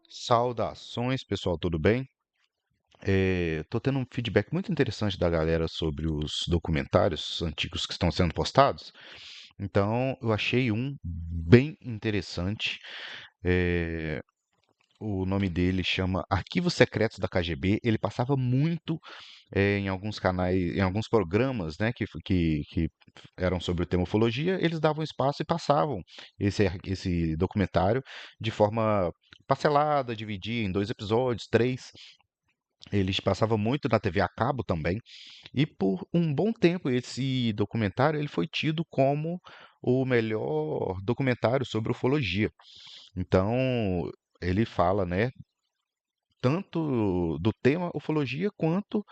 Saudações, pessoal, tudo bem? Tô tendo um feedback muito interessante da galera sobre os documentários antigos que estão sendo postados. Então, eu achei um bem interessante. Eh, o nome dele chama Arquivos Secretos da KGB. Ele passava muito em alguns canais, em alguns programas, né, que eram sobre o tema ufologia. Eles davam espaço e passavam esse documentário de forma parcelada, dividia em dois episódios, três. Eles passavam muito na TV a cabo também. E por um bom tempo esse documentário ele foi tido como o melhor documentário sobre ufologia. Então, ele fala, né, tanto do tema ufologia quanto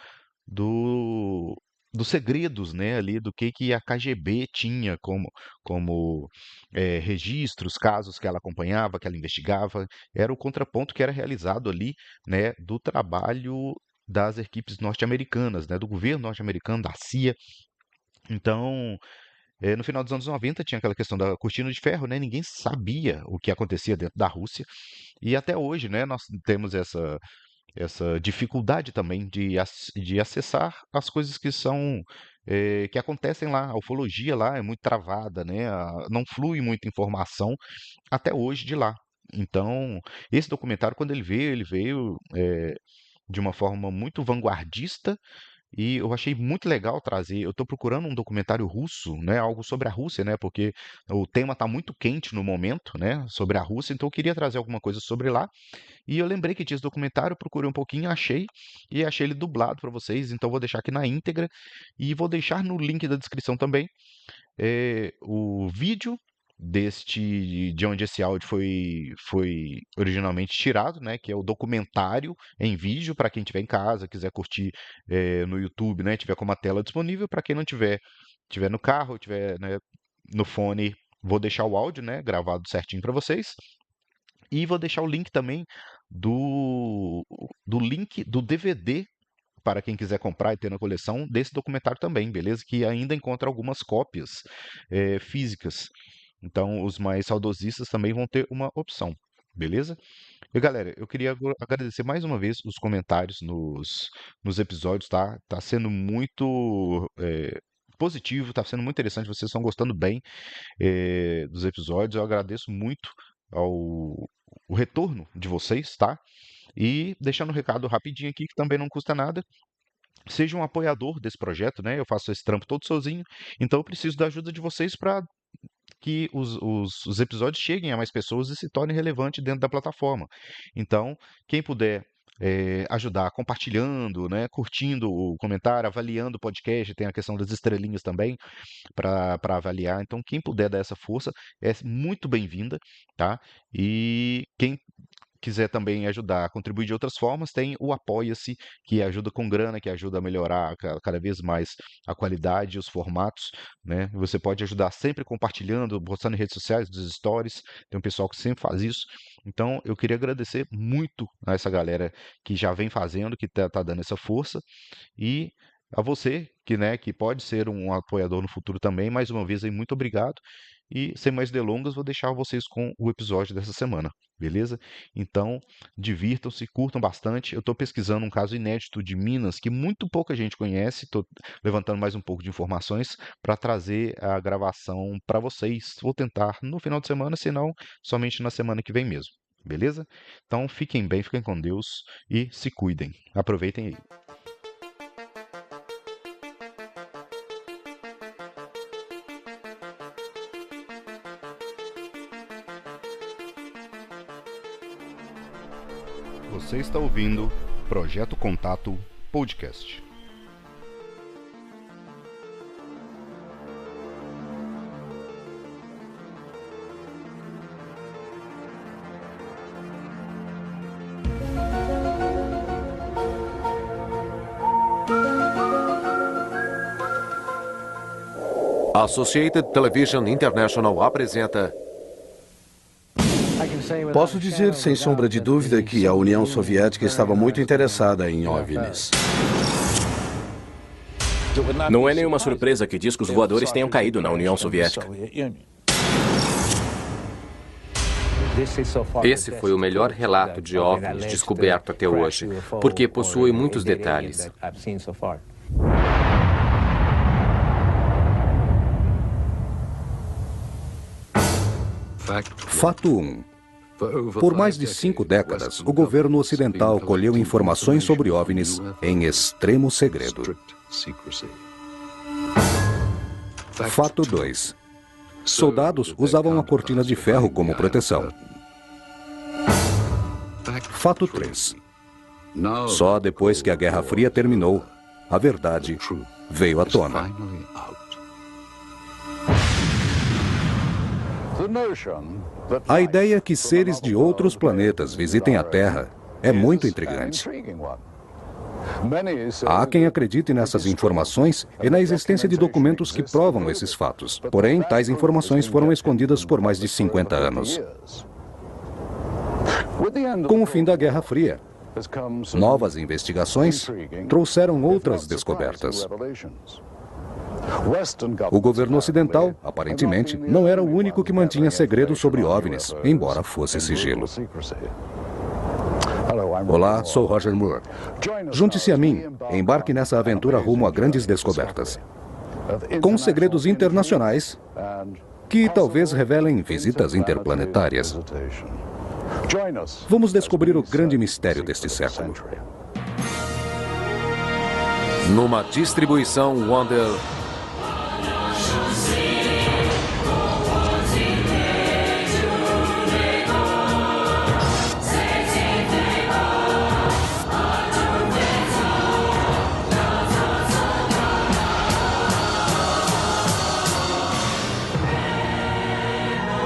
do dos segredos, né, ali do que a KGB tinha como registros, casos que ela acompanhava, que ela investigava. Era o contraponto que era realizado ali, né, do trabalho das equipes norte-americanas, né, do governo norte-americano, da CIA. Então, no final dos anos 90 tinha aquela questão da cortina de ferro, né? Ninguém sabia o que acontecia dentro da Rússia. E até hoje, né, nós temos essa dificuldade também de acessar as coisas que são que acontecem lá. A ufologia lá é muito travada, né? Não flui muita informação até hoje de lá. Então, esse documentário, quando ele veio de uma forma muito vanguardista e eu achei muito legal trazer. Eu estou procurando um documentário russo, né, algo sobre a Rússia, né, porque o tema está muito quente no momento, né, sobre a Rússia. Então eu queria trazer alguma coisa sobre lá. E eu lembrei que tinha esse documentário, procurei um pouquinho, achei e achei ele dublado para vocês. Então vou deixar aqui na íntegra e vou deixar no link da descrição também o vídeo de onde esse áudio foi originalmente tirado, né? Que é o documentário em vídeo para quem tiver em casa, quiser curtir no YouTube, né? Tiver com uma tela disponível. Para quem não tiver no carro, tiver, né, no fone, vou deixar o áudio, né? Gravado certinho para vocês. E vou deixar o link também do, do link do DVD para quem quiser comprar e ter na coleção desse documentário também, beleza? Que ainda encontra algumas cópias físicas. Então, os mais saudosistas também vão ter uma opção, beleza? E galera, eu queria agradecer mais uma vez os comentários nos episódios, tá? Tá sendo muito positivo, tá sendo muito interessante. Vocês estão gostando bem dos episódios. Eu agradeço muito ao o retorno de vocês, tá? E deixando um recado rapidinho aqui, que também não custa nada. Seja um apoiador desse projeto, né? Eu faço esse trampo todo sozinho, então eu preciso da ajuda de vocês para que os episódios cheguem a mais pessoas e se tornem relevantes dentro da plataforma. Então, quem puder ajudar compartilhando, né, curtindo o comentário, avaliando o podcast, tem a questão das estrelinhas também para avaliar. Então, quem puder dar essa força é muito bem-vinda, tá? E quem quiser também ajudar, contribuir de outras formas, tem o Apoia-se, que ajuda com grana, que ajuda a melhorar cada vez mais a qualidade e os formatos, né? Você pode ajudar sempre compartilhando, postando em redes sociais, dos stories. Tem um pessoal que sempre faz isso. Então, eu queria agradecer muito a essa galera que já vem fazendo, que tá dando essa força. E a você, que, né, que pode ser um apoiador no futuro também, mais uma vez aí, muito obrigado. E sem mais delongas, vou deixar vocês com o episódio dessa semana, beleza? Então, divirtam-se, curtam bastante. Eu estou pesquisando um caso inédito de Minas que muito pouca gente conhece. Estou levantando mais um pouco de informações para trazer a gravação para vocês. Vou tentar no final de semana, se não, somente na semana que vem mesmo, beleza? Então, fiquem bem, fiquem com Deus e se cuidem. Aproveitem aí. Você está ouvindo Projeto Contato Podcast. Associated Television International apresenta. Posso dizer sem sombra de dúvida que a União Soviética estava muito interessada em OVNIs. Não é nenhuma surpresa que discos voadores tenham caído na União Soviética. Esse foi o melhor relato de OVNIs descoberto até hoje, porque possui muitos detalhes. Fato 1. Por mais de 5 décadas, o governo ocidental colheu informações sobre OVNIs em extremo segredo. Fato 2. Soldados usavam a cortina de ferro como proteção. Fato 3. Só depois que a Guerra Fria terminou, a verdade veio à tona. A ideia que seres de outros planetas visitem a Terra é muito intrigante. Há quem acredite nessas informações e na existência de documentos que provam esses fatos. Porém, tais informações foram escondidas por mais de 50 anos. Com o fim da Guerra Fria, novas investigações trouxeram outras descobertas. O governo ocidental, aparentemente, não era o único que mantinha segredo sobre OVNIs, embora fosse sigilo. Olá, sou Roger Moore. Junte-se a mim e embarque nessa aventura rumo a grandes descobertas. Com segredos internacionais que talvez revelem visitas interplanetárias. Vamos descobrir o grande mistério deste século. Numa distribuição Wonder...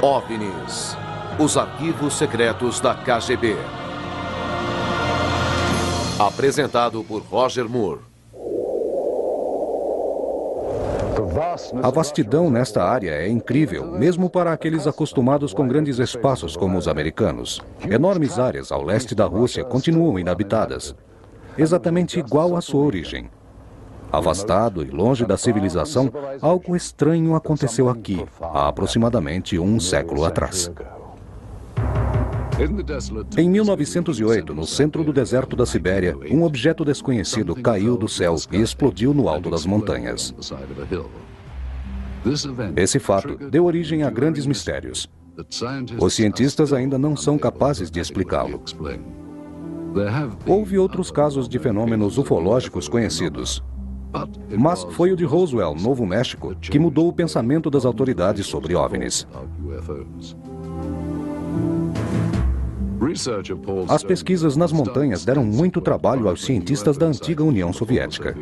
OVNIs, os arquivos secretos da KGB. Apresentado por Roger Moore. A vastidão nesta área é incrível, mesmo para aqueles acostumados com grandes espaços como os americanos. Enormes áreas ao leste da Rússia continuam inabitadas, exatamente igual à sua origem. Afastado e longe da civilização, algo estranho aconteceu aqui, há aproximadamente um século atrás. Em 1908, no centro do deserto da Sibéria, um objeto desconhecido caiu do céu e explodiu no alto das montanhas. Esse fato deu origem a grandes mistérios. Os cientistas ainda não são capazes de explicá-lo. Houve outros casos de fenômenos ufológicos conhecidos. Mas foi o de Roswell, Novo México, que mudou o pensamento das autoridades sobre OVNIs. As pesquisas nas montanhas deram muito trabalho aos cientistas da antiga União Soviética.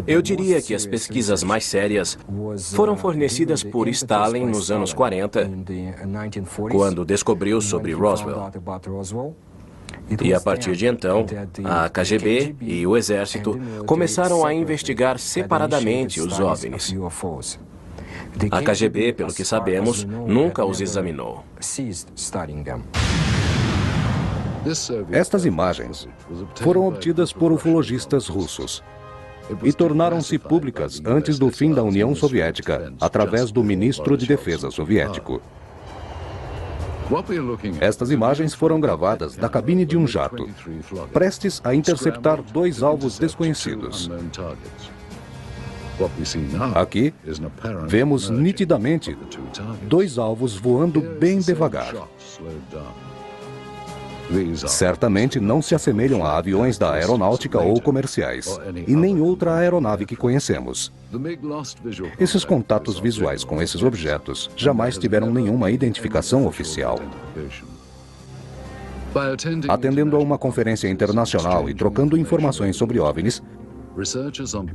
Eu diria que as pesquisas mais sérias foram fornecidas por Stalin nos anos 40, quando descobriu sobre Roswell. E a partir de então, a KGB e o Exército começaram a investigar separadamente os OVNIs. A KGB, pelo que sabemos, nunca os examinou. Estas imagens foram obtidas por ufologistas russos e tornaram-se públicas antes do fim da União Soviética, através do ministro de Defesa soviético. Estas imagens foram gravadas da cabine de um jato, prestes a interceptar 2 alvos desconhecidos. Aqui, vemos nitidamente 2 alvos voando bem devagar. Certamente não se assemelham a aviões da aeronáutica ou comerciais, e nem outra aeronave que conhecemos. Esses contatos visuais com esses objetos jamais tiveram nenhuma identificação oficial. Atendendo a uma conferência internacional e trocando informações sobre OVNIs,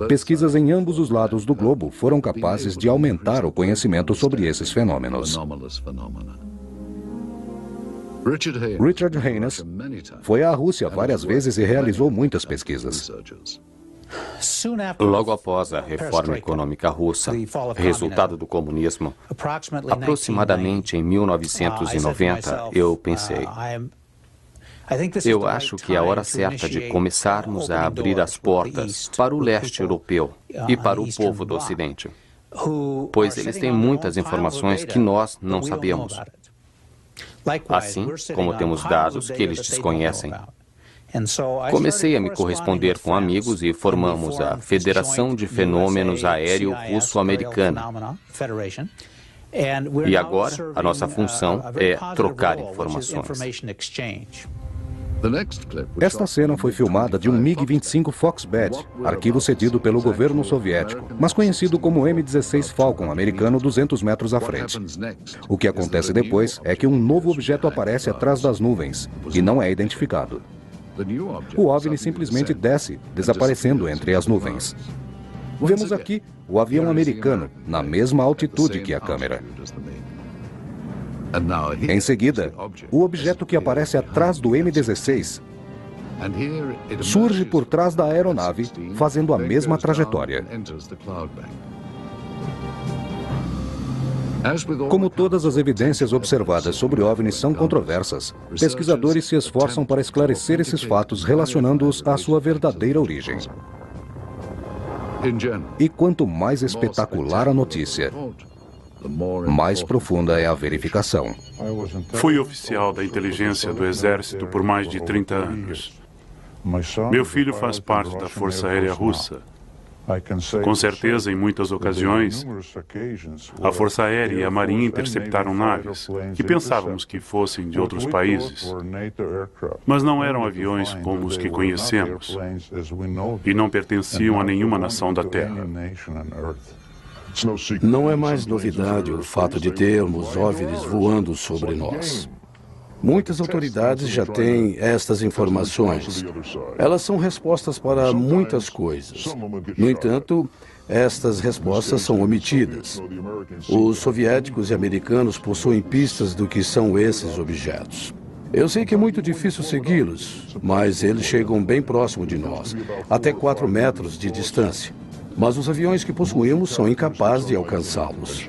pesquisas em ambos os lados do globo foram capazes de aumentar o conhecimento sobre esses fenômenos. Richard Haynes foi à Rússia várias vezes e realizou muitas pesquisas. Logo após a reforma econômica russa, resultado do comunismo, aproximadamente em 1990, eu pensei, Eu acho que é a hora certa de começarmos a abrir as portas para o leste europeu e para o povo do Ocidente, pois eles têm muitas informações que nós não sabemos, assim como temos dados que eles desconhecem. Comecei a me corresponder com amigos e formamos a Federação de Fenômenos Aéreo Russo-Americana. E agora, a nossa função é trocar informações. Esta cena foi filmada de um MiG-25 Foxbat, arquivo cedido pelo governo soviético, mas conhecido como M-16 Falcon americano 200 metros à frente. O que acontece depois é que um novo objeto aparece atrás das nuvens e não é identificado. O OVNI simplesmente desce, desaparecendo entre as nuvens. Vemos aqui o avião americano, na mesma altitude que a câmera. Em seguida, o objeto que aparece atrás do M-16 surge por trás da aeronave, fazendo a mesma trajetória. Como todas as evidências observadas sobre OVNIs são controversas, pesquisadores se esforçam para esclarecer esses fatos relacionando-os à sua verdadeira origem. E quanto mais espetacular a notícia, mais profunda é a verificação. Fui oficial da inteligência do Exército por mais de 30 anos. Meu filho faz parte da Força Aérea Russa. Com certeza, em muitas ocasiões, a Força Aérea e a Marinha interceptaram naves que pensávamos que fossem de outros países, mas não eram aviões como os que conhecemos e não pertenciam a nenhuma nação da Terra. Não é mais novidade o fato de termos OVNIs voando sobre nós. Muitas autoridades já têm estas informações. Elas são respostas para muitas coisas. No entanto, estas respostas são omitidas. Os soviéticos e americanos possuem pistas do que são esses objetos. Eu sei que é muito difícil segui-los, mas eles chegam bem próximo de nós, até 4 metros de distância. Mas os aviões que possuímos são incapazes de alcançá-los.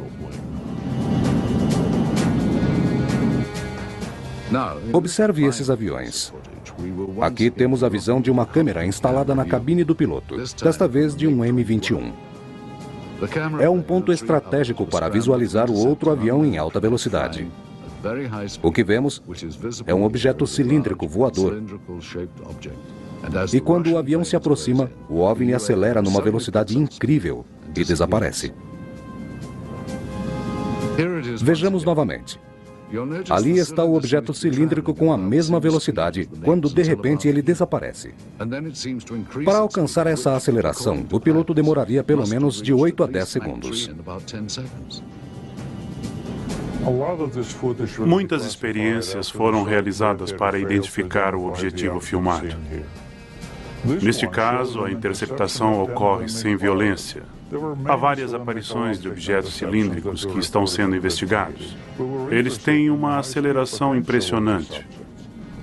Observe esses aviões. Aqui temos a visão de uma câmera instalada na cabine do piloto, desta vez de um M-21. É um ponto estratégico para visualizar o outro avião em alta velocidade. O que vemos é um objeto cilíndrico voador. E quando o avião se aproxima, o OVNI acelera numa velocidade incrível e desaparece. Vejamos novamente. Ali está o objeto cilíndrico com a mesma velocidade, quando de repente ele desaparece. Para alcançar essa aceleração, o piloto demoraria pelo menos de 8 a 10 segundos. Muitas experiências foram realizadas para identificar o objetivo filmado. Neste caso, a interceptação ocorre sem violência. Há várias aparições de objetos cilíndricos que estão sendo investigados. Eles têm uma aceleração impressionante.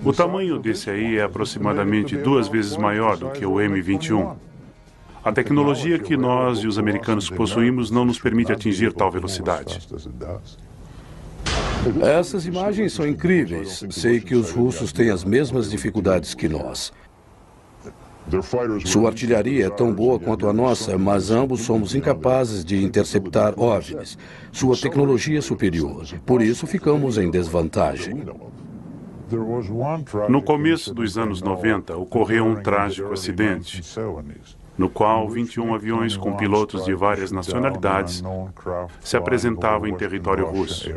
O tamanho desse aí é aproximadamente 2 vezes maior do que o M-21. A tecnologia que nós e os americanos possuímos não nos permite atingir tal velocidade. Essas imagens são incríveis. Sei que os russos têm as mesmas dificuldades que nós. Sua artilharia é tão boa quanto a nossa, mas ambos somos incapazes de interceptar OVNIs. Sua tecnologia é superior. Por isso ficamos em desvantagem. No começo dos anos 90, ocorreu um trágico acidente, no qual 21 aviões com pilotos de várias nacionalidades se apresentavam em território russo.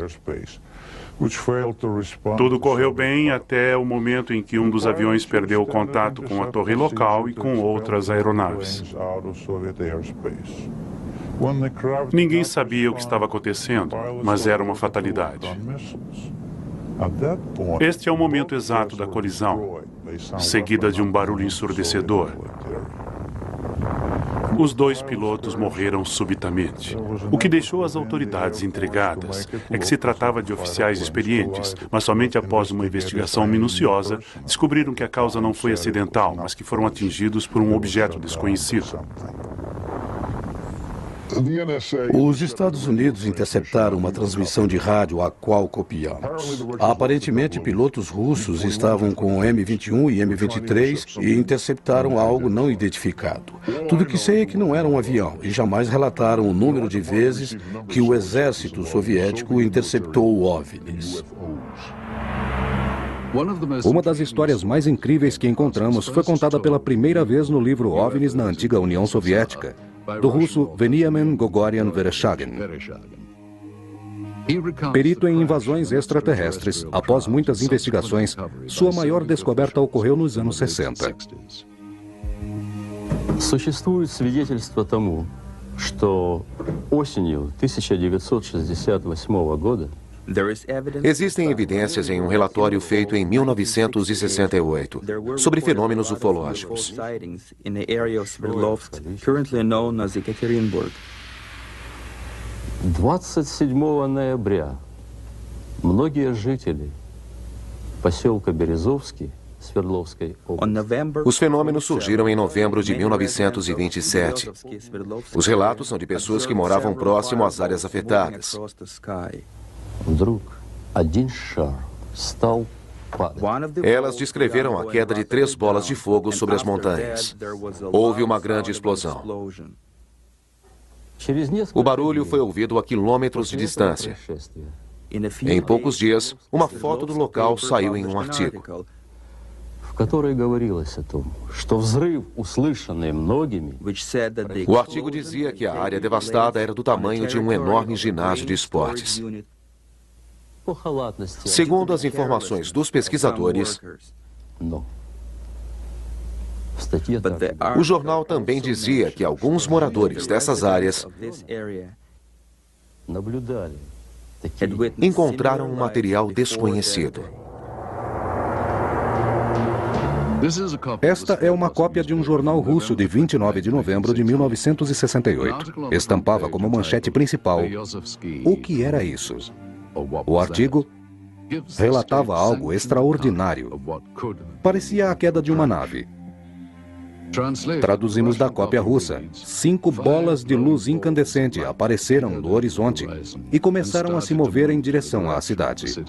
Tudo correu bem até o momento em que um dos aviões perdeu o contato com a torre local e com outras aeronaves. Ninguém sabia o que estava acontecendo, mas era uma fatalidade. Este é o momento exato da colisão, seguida de um barulho ensurdecedor. Os 2 pilotos morreram subitamente. O que deixou as autoridades intrigadas é que se tratava de oficiais experientes, mas somente após uma investigação minuciosa descobriram que a causa não foi acidental, mas que foram atingidos por um objeto desconhecido. Os Estados Unidos interceptaram uma transmissão de rádio a qual copiamos. Aparentemente, pilotos russos estavam com M21 e M23 e interceptaram algo não identificado. Tudo que sei é que não era um avião e jamais relataram o número de vezes que o exército soviético interceptou OVNIs. Uma das histórias mais incríveis que encontramos foi contada pela primeira vez no livro OVNIs na antiga União Soviética, do russo Veniamin Gogorian Vereshchagin. Perito em invasões extraterrestres, após muitas investigações, sua maior descoberta ocorreu nos anos 60. Существует свидетельство тому, что осенью 1968 года Existem evidências em um relatório feito em 1968 sobre fenômenos ufológicos. 27 ноября многие жители поселка Березовский Свердловской области. Os fenômenos surgiram em novembro de 1927. Os relatos são de pessoas que moravam próximo às áreas afetadas. Вдруг один шар стал падать. Elas descreveram a queda de 3 bolas de fogo sobre as montanhas. Houve uma grande explosão. O barulho foi ouvido a quilômetros de distância. Em poucos dias, uma foto do local saiu em um artigo. В которой говорилось о том, что взрыв, услышанный многими, O artigo dizia que a área devastada era do tamanho de um enorme ginásio de esportes. по халатности, Segundo as informações dos pesquisadores, но в статье также o jornal também dizia que alguns moradores dessas áreas наблюдали такие encontraram um material desconhecido. Esta é uma cópia de um jornal russo de 29 de novembro de 1968. Estampava como manchete principal: o que era isso? O artigo relatava algo extraordinário. Parecia a queda de uma nave. Traduzimos da cópia russa. 5 bolas de luz incandescente apareceram no horizonte e começaram a se mover em direção à cidade.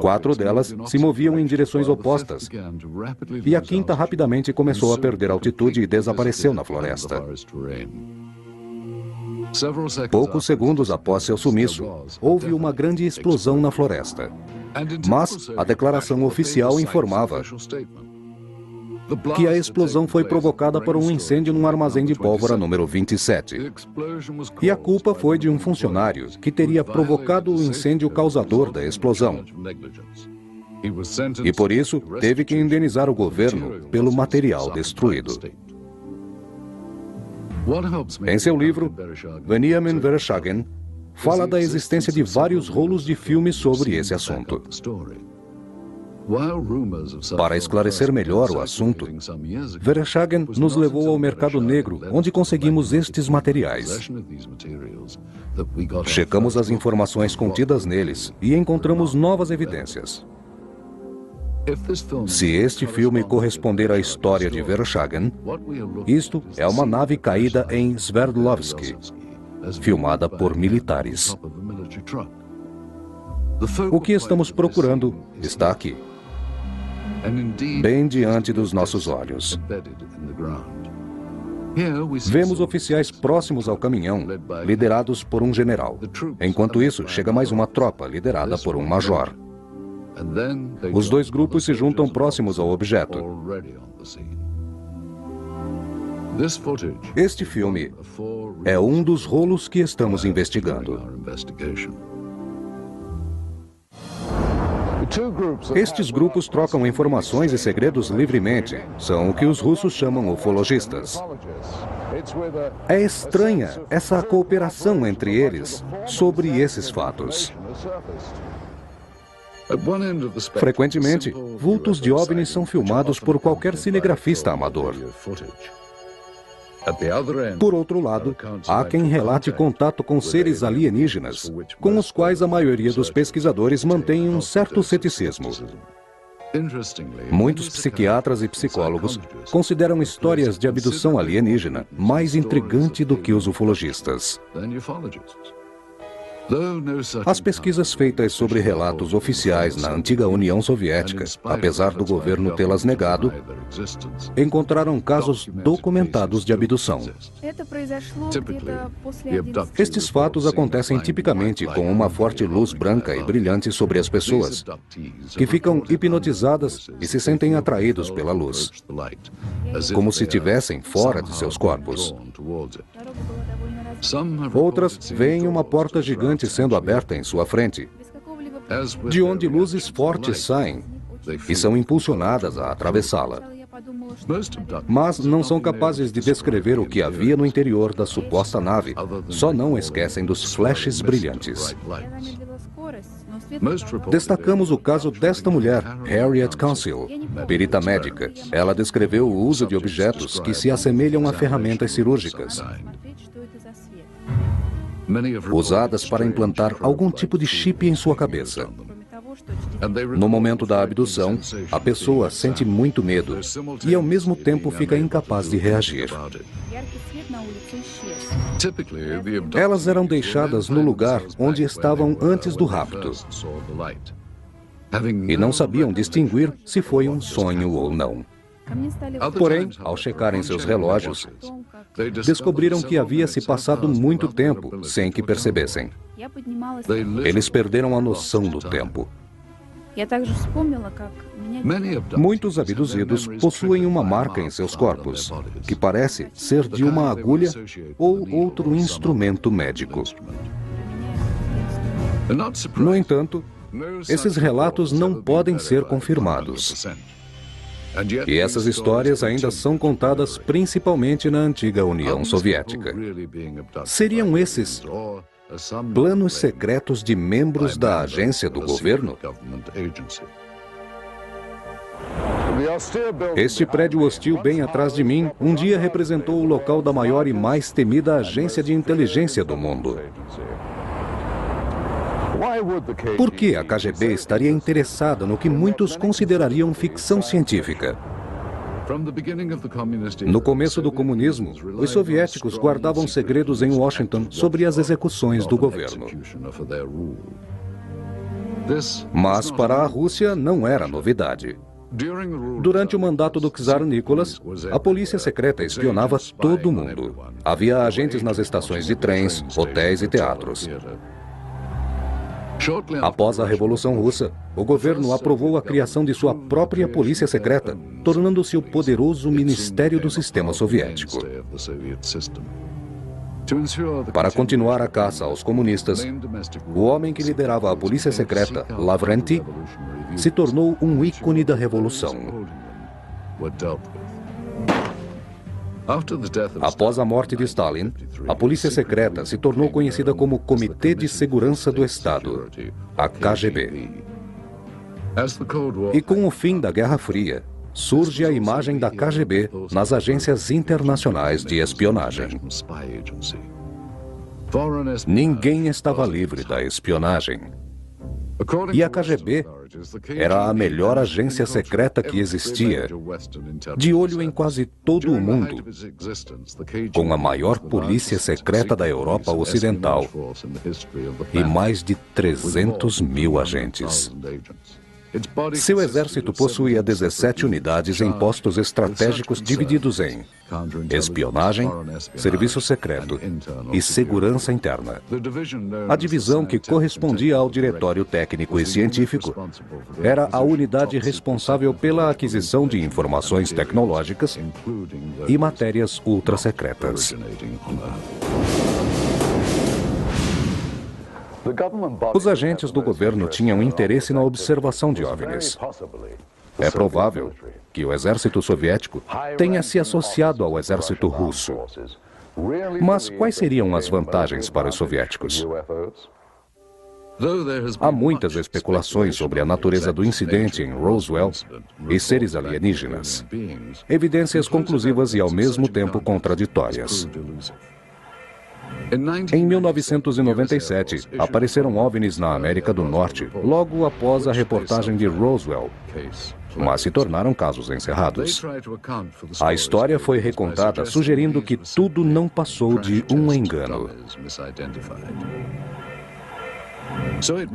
4 delas se moviam em direções opostas e a quinta rapidamente começou a perder altitude e desapareceu na floresta. Poucos segundos após seu sumiço, houve uma grande explosão na floresta. Mas a declaração oficial informava que a explosão foi provocada por um incêndio num armazém de pólvora número 27. E a culpa foi de um funcionário que teria provocado o incêndio causador da explosão. E por isso, teve que indenizar o governo pelo material destruído. Em seu livro, Veniamin Vereshchagin fala da existência de vários rolos de filmes sobre esse assunto. Para esclarecer melhor o assunto, Vereshchagin nos levou ao mercado negro, onde conseguimos estes materiais. Checamos as informações contidas neles e encontramos novas evidências. Se este filme corresponder à história de Vereshchagin, isto é uma nave caída em Sverdlovsk, filmada por militares. O que estamos procurando está aqui, bem diante dos nossos olhos. Vemos oficiais próximos ao caminhão, liderados por um general. Enquanto isso, chega mais uma tropa, liderada por um major. Os 2 grupos se juntam próximos ao objeto. Este filme é um dos rolos que estamos investigando. Estes grupos trocam informações e segredos livremente. São o que os russos chamam ufologistas. É estranha essa cooperação entre eles sobre esses fatos. Frequentemente, vultos de OVNIs são filmados por qualquer cinegrafista amador. Por outro lado, há quem relate contato com seres alienígenas, com os quais a maioria dos pesquisadores mantém um certo ceticismo. Muitos psiquiatras e psicólogos consideram histórias de abdução alienígena mais intrigante do que os ufologistas. As pesquisas feitas sobre relatos oficiais na antiga União Soviética, apesar do governo tê-las negado, encontraram casos documentados de abdução. Estes fatos acontecem tipicamente com uma forte luz branca e brilhante sobre as pessoas, que ficam hipnotizadas e se sentem atraídos pela luz, como se estivessem fora de seus corpos. Outras veem uma porta gigante sendo aberta em sua frente, de onde luzes fortes saem e são impulsionadas a atravessá-la. Mas não são capazes de descrever o que havia no interior da suposta nave, só não esquecem dos flashes brilhantes. Destacamos o caso desta mulher, Harriet Council, perita médica. Ela descreveu o uso de objetos que se assemelham a ferramentas cirúrgicas, usadas para implantar algum tipo de chip em sua cabeça. No momento da abdução, a pessoa sente muito medo e ao mesmo tempo fica incapaz de reagir. Elas eram deixadas no lugar onde estavam antes do rapto e não sabiam distinguir se foi um sonho ou não. Porém, ao checarem seus relógios, descobriram que havia se passado muito tempo sem que percebessem. Eles perderam a noção do tempo. Muitos abduzidos possuem uma marca em seus corpos, que parece ser de uma agulha ou outro instrumento médico. No entanto, esses relatos não podem ser confirmados. E essas histórias ainda são contadas principalmente na antiga União Soviética. Seriam esses planos secretos de membros da agência do governo? Este prédio hostil bem atrás de mim um dia representou o local da maior e mais temida agência de inteligência do mundo. Por que a KGB estaria interessada no que muitos considerariam ficção científica? No começo do comunismo, os soviéticos guardavam segredos em Washington sobre as execuções do governo. Mas para a Rússia não era novidade. Durante o mandato do czar Nicholas, a polícia secreta espionava todo mundo. Havia agentes nas estações de trens, hotéis e teatros. Após a Revolução Russa, o governo aprovou a criação de sua própria polícia secreta, tornando-se o poderoso Ministério do Sistema Soviético. Para continuar a caça aos comunistas, o homem que liderava a polícia secreta, Lavrenti, se tornou um ícone da Revolução. Após a morte de Stalin, a polícia secreta se tornou conhecida como Comitê de Segurança do Estado, a KGB. E com o fim da Guerra Fria, surge a imagem da KGB nas agências internacionais de espionagem. Ninguém estava livre da espionagem. E a KGB era a melhor agência secreta que existia, de olho em quase todo o mundo, com a maior polícia secreta da Europa Ocidental e mais de 300 mil agentes. Seu exército possuía 17 unidades em postos estratégicos divididos em espionagem, serviço secreto e segurança interna. A divisão que correspondia ao Diretório Técnico e Científico era a unidade responsável pela aquisição de informações tecnológicas e matérias ultrasecretas. Os agentes do governo tinham interesse na observação de OVNIs. É provável que o exército soviético tenha se associado ao exército russo. Mas quais seriam as vantagens para os soviéticos? Há muitas especulações sobre a natureza do incidente em Roswell e seres alienígenas. Evidências conclusivas e ao mesmo tempo contraditórias. Em 1997, apareceram OVNIs na América do Norte, logo após a reportagem de Roswell. mas se tornaram casos encerrados. A história foi recontada sugerindo que tudo não passou de um engano.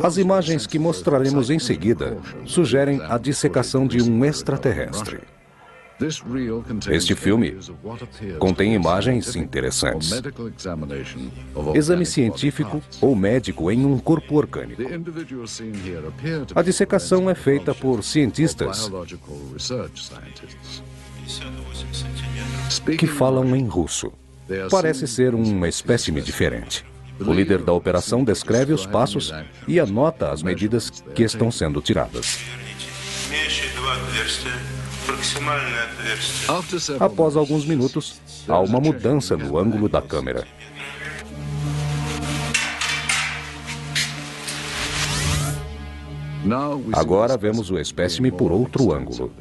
As imagens que mostraremos em seguida sugerem a dissecação de um extraterrestre. Este filme contém imagens interessantes. Exame científico ou médico em um corpo orgânico. A dissecação é feita por cientistas que falam em russo. Parece ser um espécime diferente. O líder da operação descreve os passos e anota as medidas que estão sendo tiradas. Após alguns minutos, há uma mudança no ângulo da câmera. Agora vemos o espécime por outro ângulo.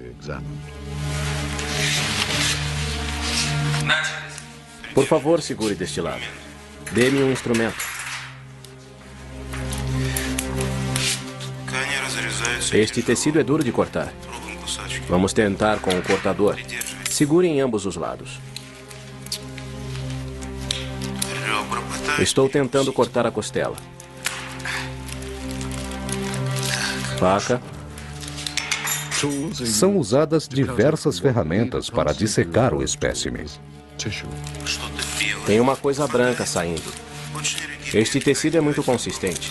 Por favor, segure deste lado. Dê-me um instrumento. Este tecido é duro de cortar. Vamos tentar com o cortador. Segure em ambos os lados. Estou tentando cortar a costela. Faca. São usadas diversas ferramentas para dissecar o espécime. Tem uma coisa branca saindo. Este tecido é muito consistente.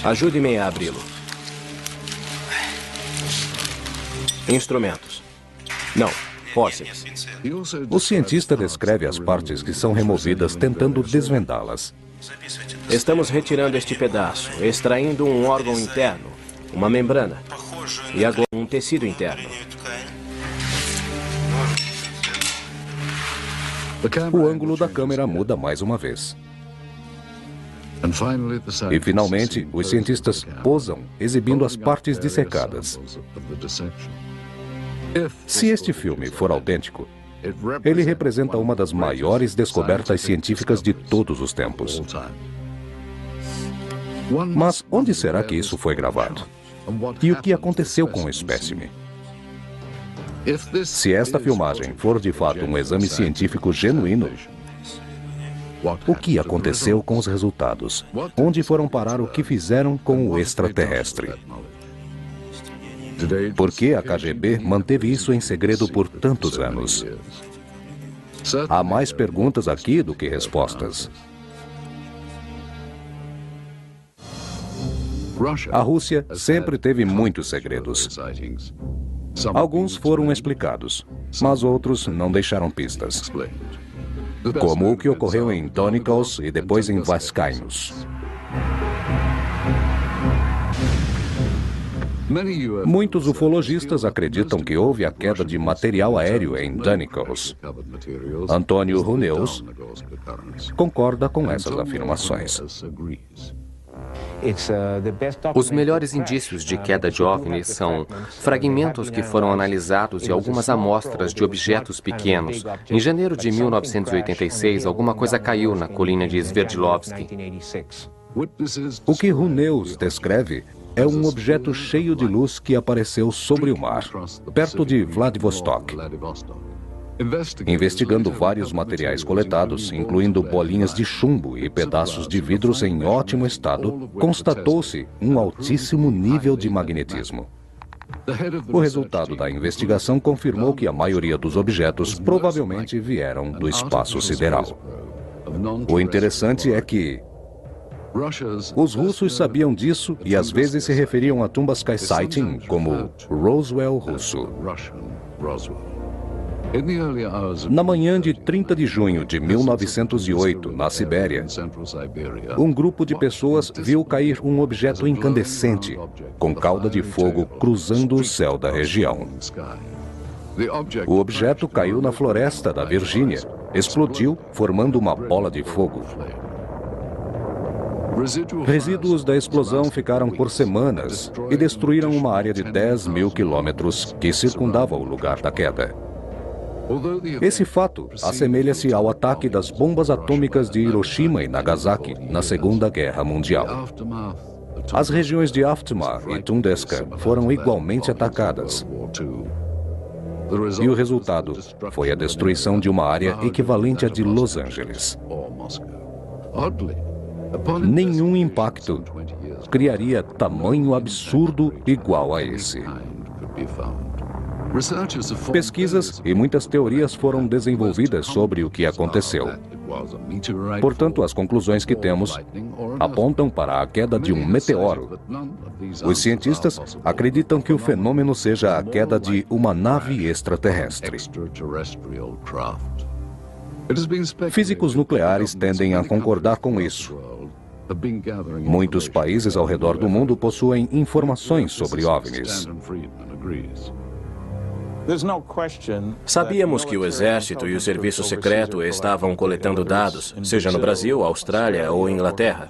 Ajude-me a abri-lo. Instrumentos. Não, fósseis. O cientista descreve as partes que são removidas tentando desvendá-las. Estamos retirando este pedaço, extraindo um órgão interno, uma membrana, e agora um tecido interno. O ângulo da câmera muda mais uma vez. E, finalmente, os cientistas posam, exibindo as partes dissecadas. Se este filme for autêntico, ele representa uma das maiores descobertas científicas de todos os tempos. Mas onde será que isso foi gravado? E o que aconteceu com o espécime? Se esta filmagem for de fato um exame científico genuíno, o que aconteceu com os resultados? Onde foram parar o que fizeram com o extraterrestre? Por que a KGB manteve isso em segredo por tantos anos? Há mais perguntas aqui do que respostas. A Rússia sempre teve muitos segredos. Alguns foram explicados, mas outros não deixaram pistas. Como o que ocorreu em Donikos e depois em Vascaínos. Muitos ufologistas acreditam que houve a queda de material aéreo em Donikos. Antônio Huneus concorda com essas afirmações. Os melhores indícios de queda de OVNIs são fragmentos que foram analisados e algumas amostras de objetos pequenos. Em janeiro de 1986, alguma coisa caiu na colina de Sverdlovsky. O que Huneus descreve é um objeto cheio de luz que apareceu sobre o mar, perto de Vladivostok. Investigando vários materiais coletados, incluindo bolinhas de chumbo e pedaços de vidros em ótimo estado, constatou-se um altíssimo nível de magnetismo. O resultado da investigação confirmou que a maioria dos objetos provavelmente vieram do espaço sideral. O interessante é que os russos sabiam disso e às vezes se referiam a Tumbaskai Sighting como Roswell russo. Na manhã de 30 de junho de 1908, na Sibéria, um grupo de pessoas viu cair um objeto incandescente, com cauda de fogo cruzando o céu da região. O objeto caiu na floresta da Virgínia, explodiu, formando uma bola de fogo. Resíduos da explosão ficaram por semanas e destruíram uma área de 10 mil quilômetros que circundava o lugar da queda. Esse fato assemelha-se ao ataque das bombas atômicas de Hiroshima e Nagasaki na Segunda Guerra Mundial. As regiões de Aftermath e Tunguska foram igualmente atacadas. E o resultado foi a destruição de uma área equivalente à de Los Angeles. Nenhum impacto criaria tamanho absurdo igual a esse. Pesquisas e muitas teorias foram desenvolvidas sobre o que aconteceu. Portanto, as conclusões que temos apontam para a queda de um meteoro. Os cientistas acreditam que o fenômeno seja a queda de uma nave extraterrestre. Físicos nucleares tendem a concordar com isso. Muitos países ao redor do mundo possuem informações sobre OVNIs. Sabíamos que o Exército e o Serviço Secreto estavam coletando dados, seja no Brasil, Austrália ou Inglaterra.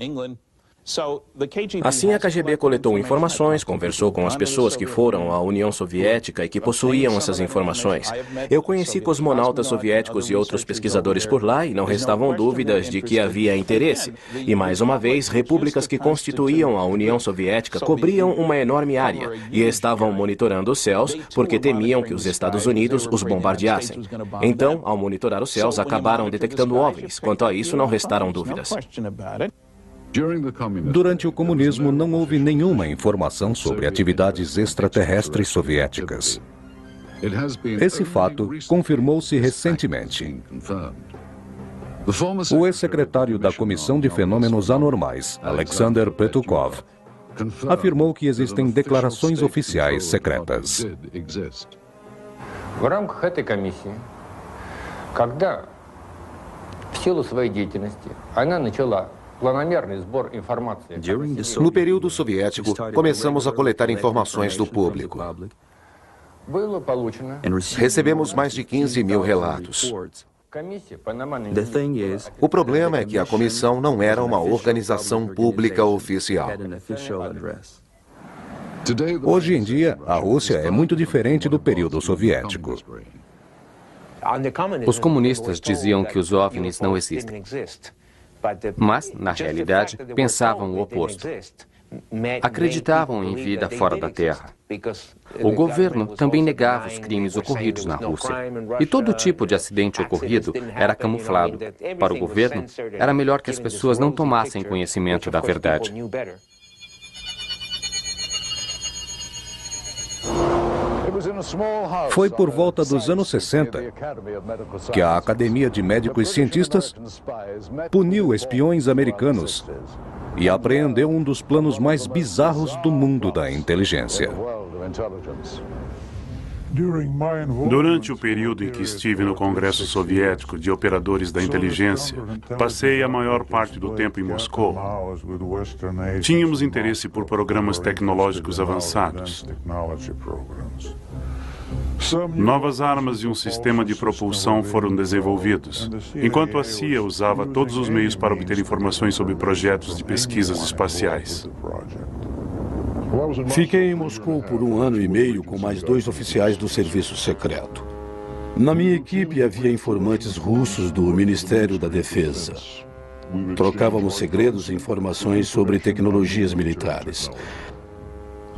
Assim, a KGB coletou informações, conversou com as pessoas que foram à União Soviética e que possuíam essas informações. Eu conheci cosmonautas soviéticos e outros pesquisadores por lá e não restavam dúvidas de que havia interesse. E, mais uma vez, repúblicas que constituíam a União Soviética cobriam uma enorme área e estavam monitorando os céus porque temiam que os Estados Unidos os bombardeassem. Então, ao monitorar os céus, acabaram detectando OVNIs. Quanto a isso, não restaram dúvidas. Durante o comunismo, não houve nenhuma informação sobre atividades extraterrestres soviéticas. Esse fato confirmou-se recentemente. O ex-secretário da Comissão de Fenômenos Anormais, Alexander Petukov, afirmou que existem declarações oficiais secretas. В рамках этой комиссии, когда в силу своей деятельности она начала no período soviético, começamos a coletar informações do público. Recebemos mais de 15 mil relatos. O problema é que a comissão não era uma organização pública oficial. Hoje em dia, a Rússia é muito diferente do período soviético. Os comunistas diziam que os OVNIs não existem. Mas, na realidade, pensavam o oposto. Acreditavam em vida fora da Terra. O governo também negava os crimes ocorridos na Rússia. E todo tipo de acidente ocorrido era camuflado. Para o governo, era melhor que as pessoas não tomassem conhecimento da verdade. Foi por volta dos anos 60 que a Academia de Médicos e Cientistas puniu espiões americanos e apreendeu um dos planos mais bizarros do mundo da inteligência. Durante o período em que estive no Congresso Soviético de Operadores da Inteligência, passei a maior parte do tempo em Moscou. Tínhamos interesse por programas tecnológicos avançados. Novas armas e um sistema de propulsão foram desenvolvidos, enquanto a CIA usava todos os meios para obter informações sobre projetos de pesquisas espaciais. Fiquei em Moscou por 1 ano e meio com mais 2 oficiais do Serviço Secreto. Na minha equipe havia informantes russos do Ministério da Defesa. Trocávamos segredos e informações sobre tecnologias militares.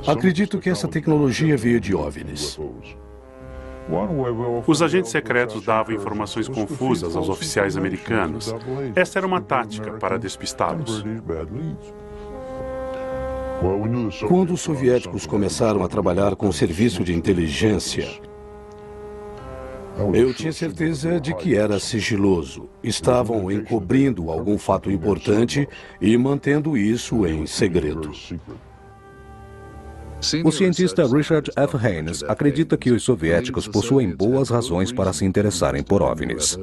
Acredito que essa tecnologia veio de OVNIs. Os agentes secretos davam informações confusas aos oficiais americanos. Essa era uma tática para despistá-los. Quando os soviéticos começaram a trabalhar com o serviço de inteligência, eu tinha certeza de que era sigiloso. Estavam encobrindo algum fato importante e mantendo isso em segredo. O cientista Richard F. Haynes acredita que os soviéticos possuem boas razões para se interessarem por OVNIs.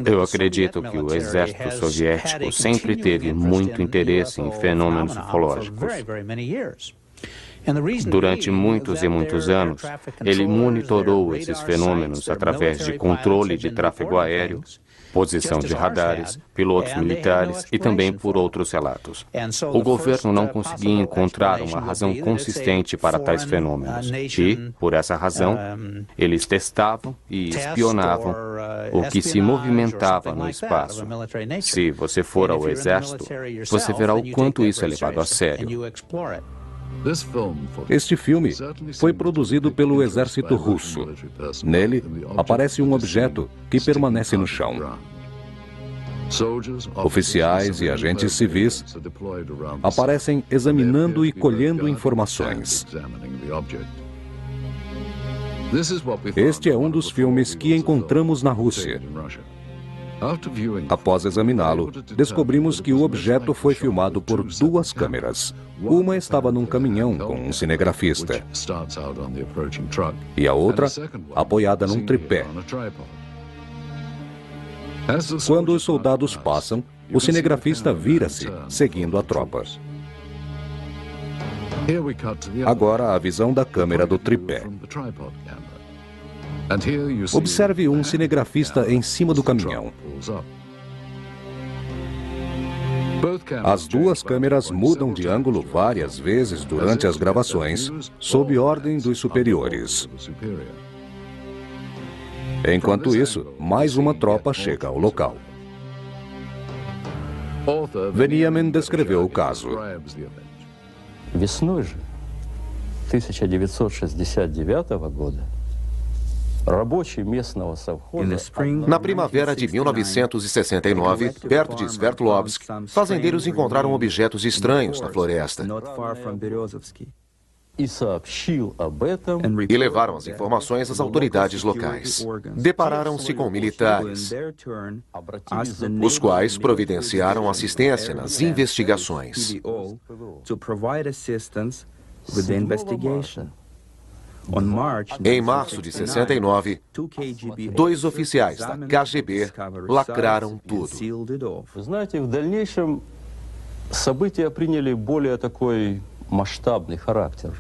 Eu acredito que o exército soviético sempre teve muito interesse em fenômenos ufológicos. Durante muitos e muitos anos, ele monitorou esses fenômenos através de controle de tráfego aéreo posição de radares, pilotos militares e também por outros relatos. O governo não conseguia encontrar uma razão consistente para tais fenômenos e, por essa razão, eles testavam e espionavam o que se movimentava no espaço. Se você for ao exército, você verá o quanto isso é levado a sério. Este filme foi produzido pelo exército russo. Nele, aparece um objeto que permanece no chão. Oficiais e agentes civis aparecem examinando e colhendo informações. Este é um dos filmes que encontramos na Rússia. Após examiná-lo, descobrimos que o objeto foi filmado por duas câmeras. Uma estava num caminhão com um cinegrafista e a outra apoiada num tripé. Quando os soldados passam, o cinegrafista vira-se, seguindo a tropa. Agora a visão da câmera do tripé. Observe um cinegrafista em cima do caminhão. As duas câmeras mudam de ângulo várias vezes durante as gravações, sob ordem dos superiores. Enquanto isso, mais uma tropa chega ao local. Veniamin descreveu o caso. Весной же 1969 года Na primavera de 1969, perto de Sverdlovsk, fazendeiros encontraram objetos estranhos na floresta e levaram as informações às autoridades locais. Depararam-se com militares, os quais providenciaram assistência nas investigações. Em março de 69, dois oficiais da KGB lacraram tudo. Знаете, в дальнейшем события приняли более такой масштабный характер.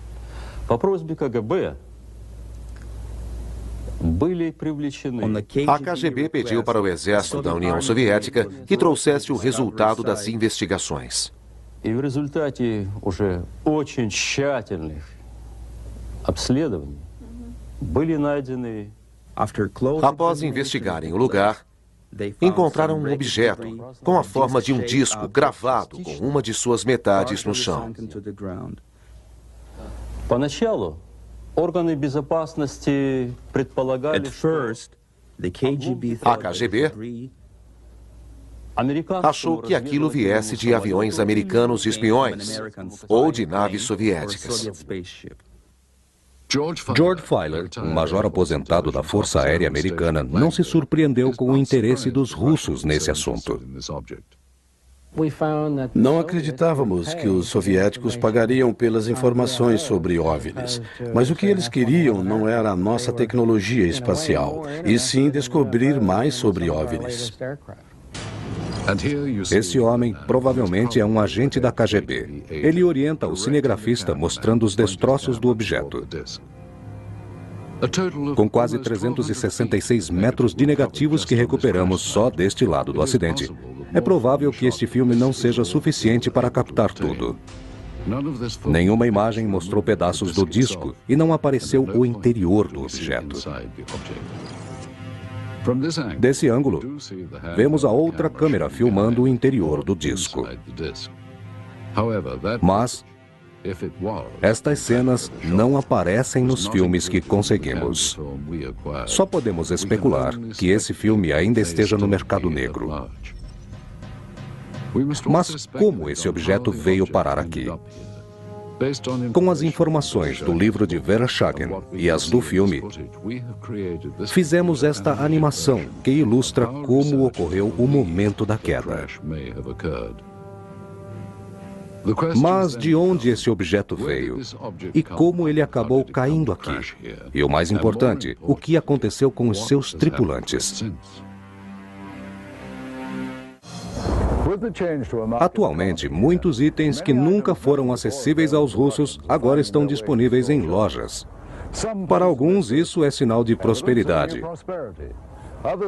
По просьбе КГБ были привлечены. A KGB pediu para o exército da União Soviética que trouxesse o resultado das investigações. И в результате уже очень тщательных обследований были найдены. Após investigarem o lugar, encontraram um objeto com a forma de um disco gravado com uma de suas metades no chão. Поначалу органы безопасности предполагали, A KGB achou que aquilo viesse de aviões americanos espiões ou de naves soviéticas. George Filer, um major aposentado da Força Aérea Americana, não se surpreendeu com o interesse dos russos nesse assunto. Não acreditávamos que os soviéticos pagariam pelas informações sobre OVNIs, mas o que eles queriam não era a nossa tecnologia espacial, e sim descobrir mais sobre OVNIs. Esse homem provavelmente é um agente da KGB. Ele orienta o cinegrafista mostrando os destroços do objeto. Com quase 366 metros de negativos que recuperamos só deste lado do acidente, é provável que este filme não seja suficiente para captar tudo. Nenhuma imagem mostrou pedaços do disco e não apareceu o interior do objeto. Desse ângulo, vemos a outra câmera filmando o interior do disco. Mas estas cenas não aparecem nos filmes que conseguimos. Só podemos especular que esse filme ainda esteja no mercado negro. Mas como esse objeto veio parar aqui? Com as informações do livro de Vereshchagin e as do filme, fizemos esta animação que ilustra como ocorreu o momento da queda. Mas de onde esse objeto veio? E como ele acabou caindo aqui? E o mais importante, o que aconteceu com os seus tripulantes? Atualmente, muitos itens que nunca foram acessíveis aos russos agora estão disponíveis em lojas. Para alguns, isso é sinal de prosperidade.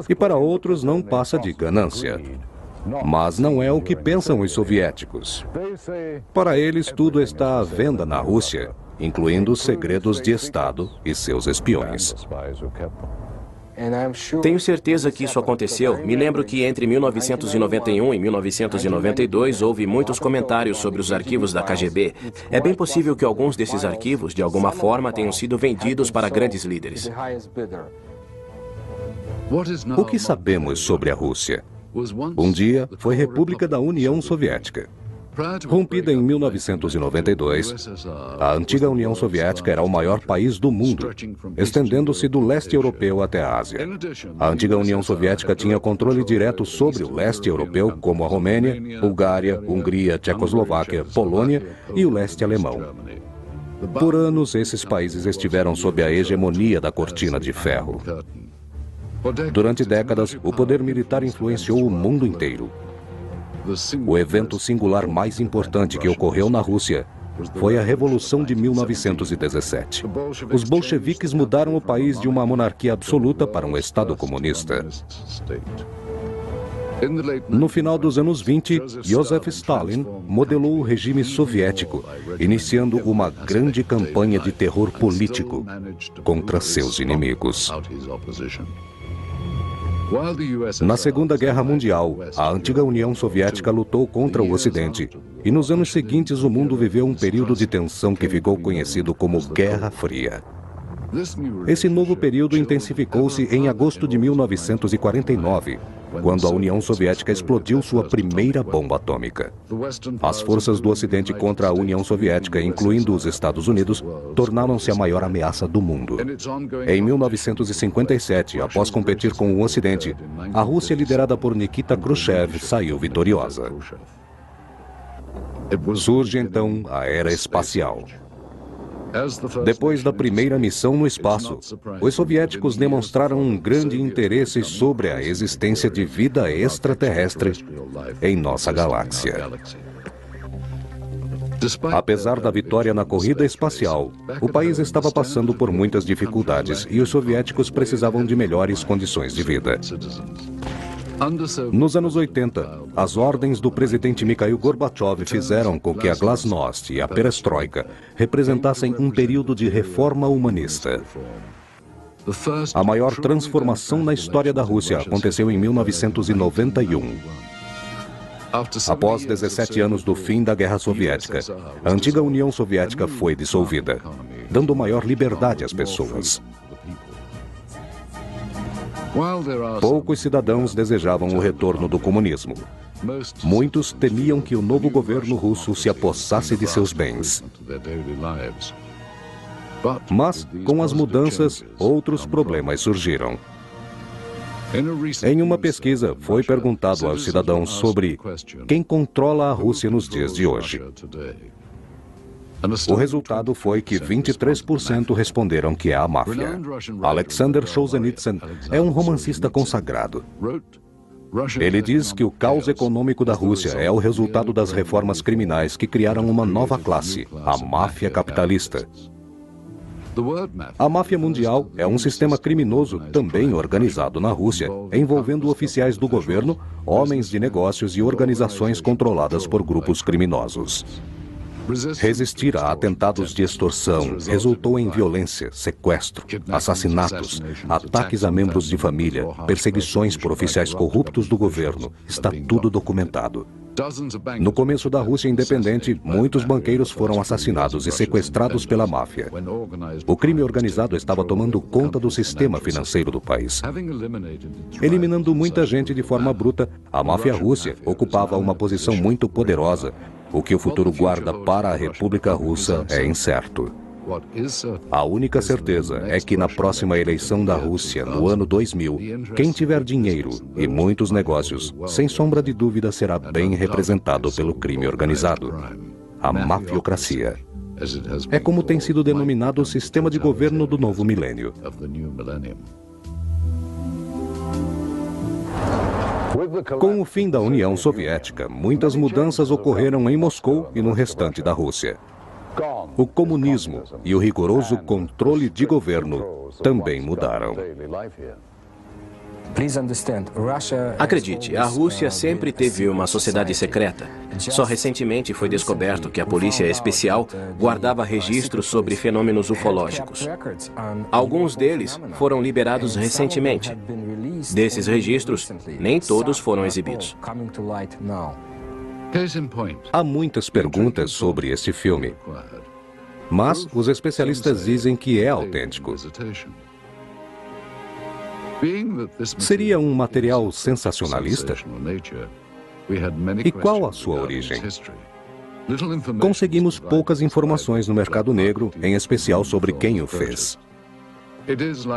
E para outros não passa de ganância. Mas não é o que pensam os soviéticos. Para eles, tudo está à venda na Rússia, incluindo os segredos de Estado e seus espiões. Tenho certeza que isso aconteceu. Me lembro que entre 1991 e 1992 houve muitos comentários sobre os arquivos da KGB. É bem possível que alguns desses arquivos, de alguma forma, tenham sido vendidos para grandes líderes. O que sabemos sobre a Rússia? Um dia foi República da União Soviética. Rompida em 1992, a antiga União Soviética era o maior país do mundo, estendendo-se do leste europeu até a Ásia. A antiga União Soviética tinha controle direto sobre o leste europeu, como a Romênia, Bulgária, Hungria, Tchecoslováquia, Polônia e o leste alemão. Por anos, esses países estiveram sob a hegemonia da cortina de ferro. Durante décadas, o poder militar influenciou o mundo inteiro. O evento singular mais importante que ocorreu na Rússia foi a Revolução de 1917. Os bolcheviques mudaram o país de uma monarquia absoluta para um Estado comunista. No final dos anos 20, Joseph Stalin modelou o regime soviético, iniciando uma grande campanha de terror político contra seus inimigos. Na Segunda Guerra Mundial, a antiga União Soviética lutou contra o Ocidente, e nos anos seguintes o mundo viveu um período de tensão que ficou conhecido como Guerra Fria. Esse novo período intensificou-se em agosto de 1949, quando a União Soviética explodiu sua primeira bomba atômica. As forças do Ocidente contra a União Soviética, incluindo os Estados Unidos, tornaram-se a maior ameaça do mundo. Em 1957, após competir com o Ocidente, a Rússia, liderada por Nikita Khrushchev, saiu vitoriosa. Surge então a Era Espacial. Depois da primeira missão no espaço, os soviéticos demonstraram um grande interesse sobre a existência de vida extraterrestre em nossa galáxia. Apesar da vitória na corrida espacial, o país estava passando por muitas dificuldades e os soviéticos precisavam de melhores condições de vida. Nos anos 80, as ordens do presidente Mikhail Gorbachev fizeram com que a Glasnost e a Perestroika representassem um período de reforma humanista. A maior transformação na história da Rússia aconteceu em 1991. Após 17 anos do fim da Guerra Soviética, a antiga União Soviética foi dissolvida, dando maior liberdade às pessoas. Poucos cidadãos desejavam o retorno do comunismo. Muitos temiam que o novo governo russo se apossasse de seus bens. Mas, com as mudanças, outros problemas surgiram. Em uma pesquisa, foi perguntado aos cidadãos sobre quem controla a Rússia nos dias de hoje. O resultado foi que 23% responderam que é a máfia. Alexander Solzhenitsyn é um romancista consagrado. Ele diz que o caos econômico da Rússia é o resultado das reformas criminais que criaram uma nova classe, a máfia capitalista. A máfia mundial é um sistema criminoso também organizado na Rússia, envolvendo oficiais do governo, homens de negócios e organizações controladas por grupos criminosos. Resistir a atentados de extorsão resultou em violência, sequestro, assassinatos, ataques a membros de família, perseguições por oficiais corruptos do governo. Está tudo documentado. No começo da Rússia independente, muitos banqueiros foram assassinados e sequestrados pela máfia. O crime organizado estava tomando conta do sistema financeiro do país. Eliminando muita gente de forma bruta, a máfia russa ocupava uma posição muito poderosa. O que o futuro guarda para a República Russa é incerto. A única certeza é que na próxima eleição da Rússia, no ano 2000, quem tiver dinheiro e muitos negócios, sem sombra de dúvida será bem representado pelo crime organizado. A mafiocracia. É como tem sido denominado o sistema de governo do novo milênio. Com o fim da União Soviética, muitas mudanças ocorreram em Moscou e no restante da Rússia. O comunismo e o rigoroso controle de governo também mudaram. Acredite, a Rússia sempre teve uma sociedade secreta. Só recentemente foi descoberto que a polícia especial guardava registros sobre fenômenos ufológicos. Alguns deles foram liberados recentemente. Desses registros, nem todos foram exibidos. Há muitas perguntas sobre este filme, mas os especialistas dizem que é autêntico. Seria um material sensacionalista? E qual a sua origem? Conseguimos poucas informações no mercado negro, em especial sobre quem o fez.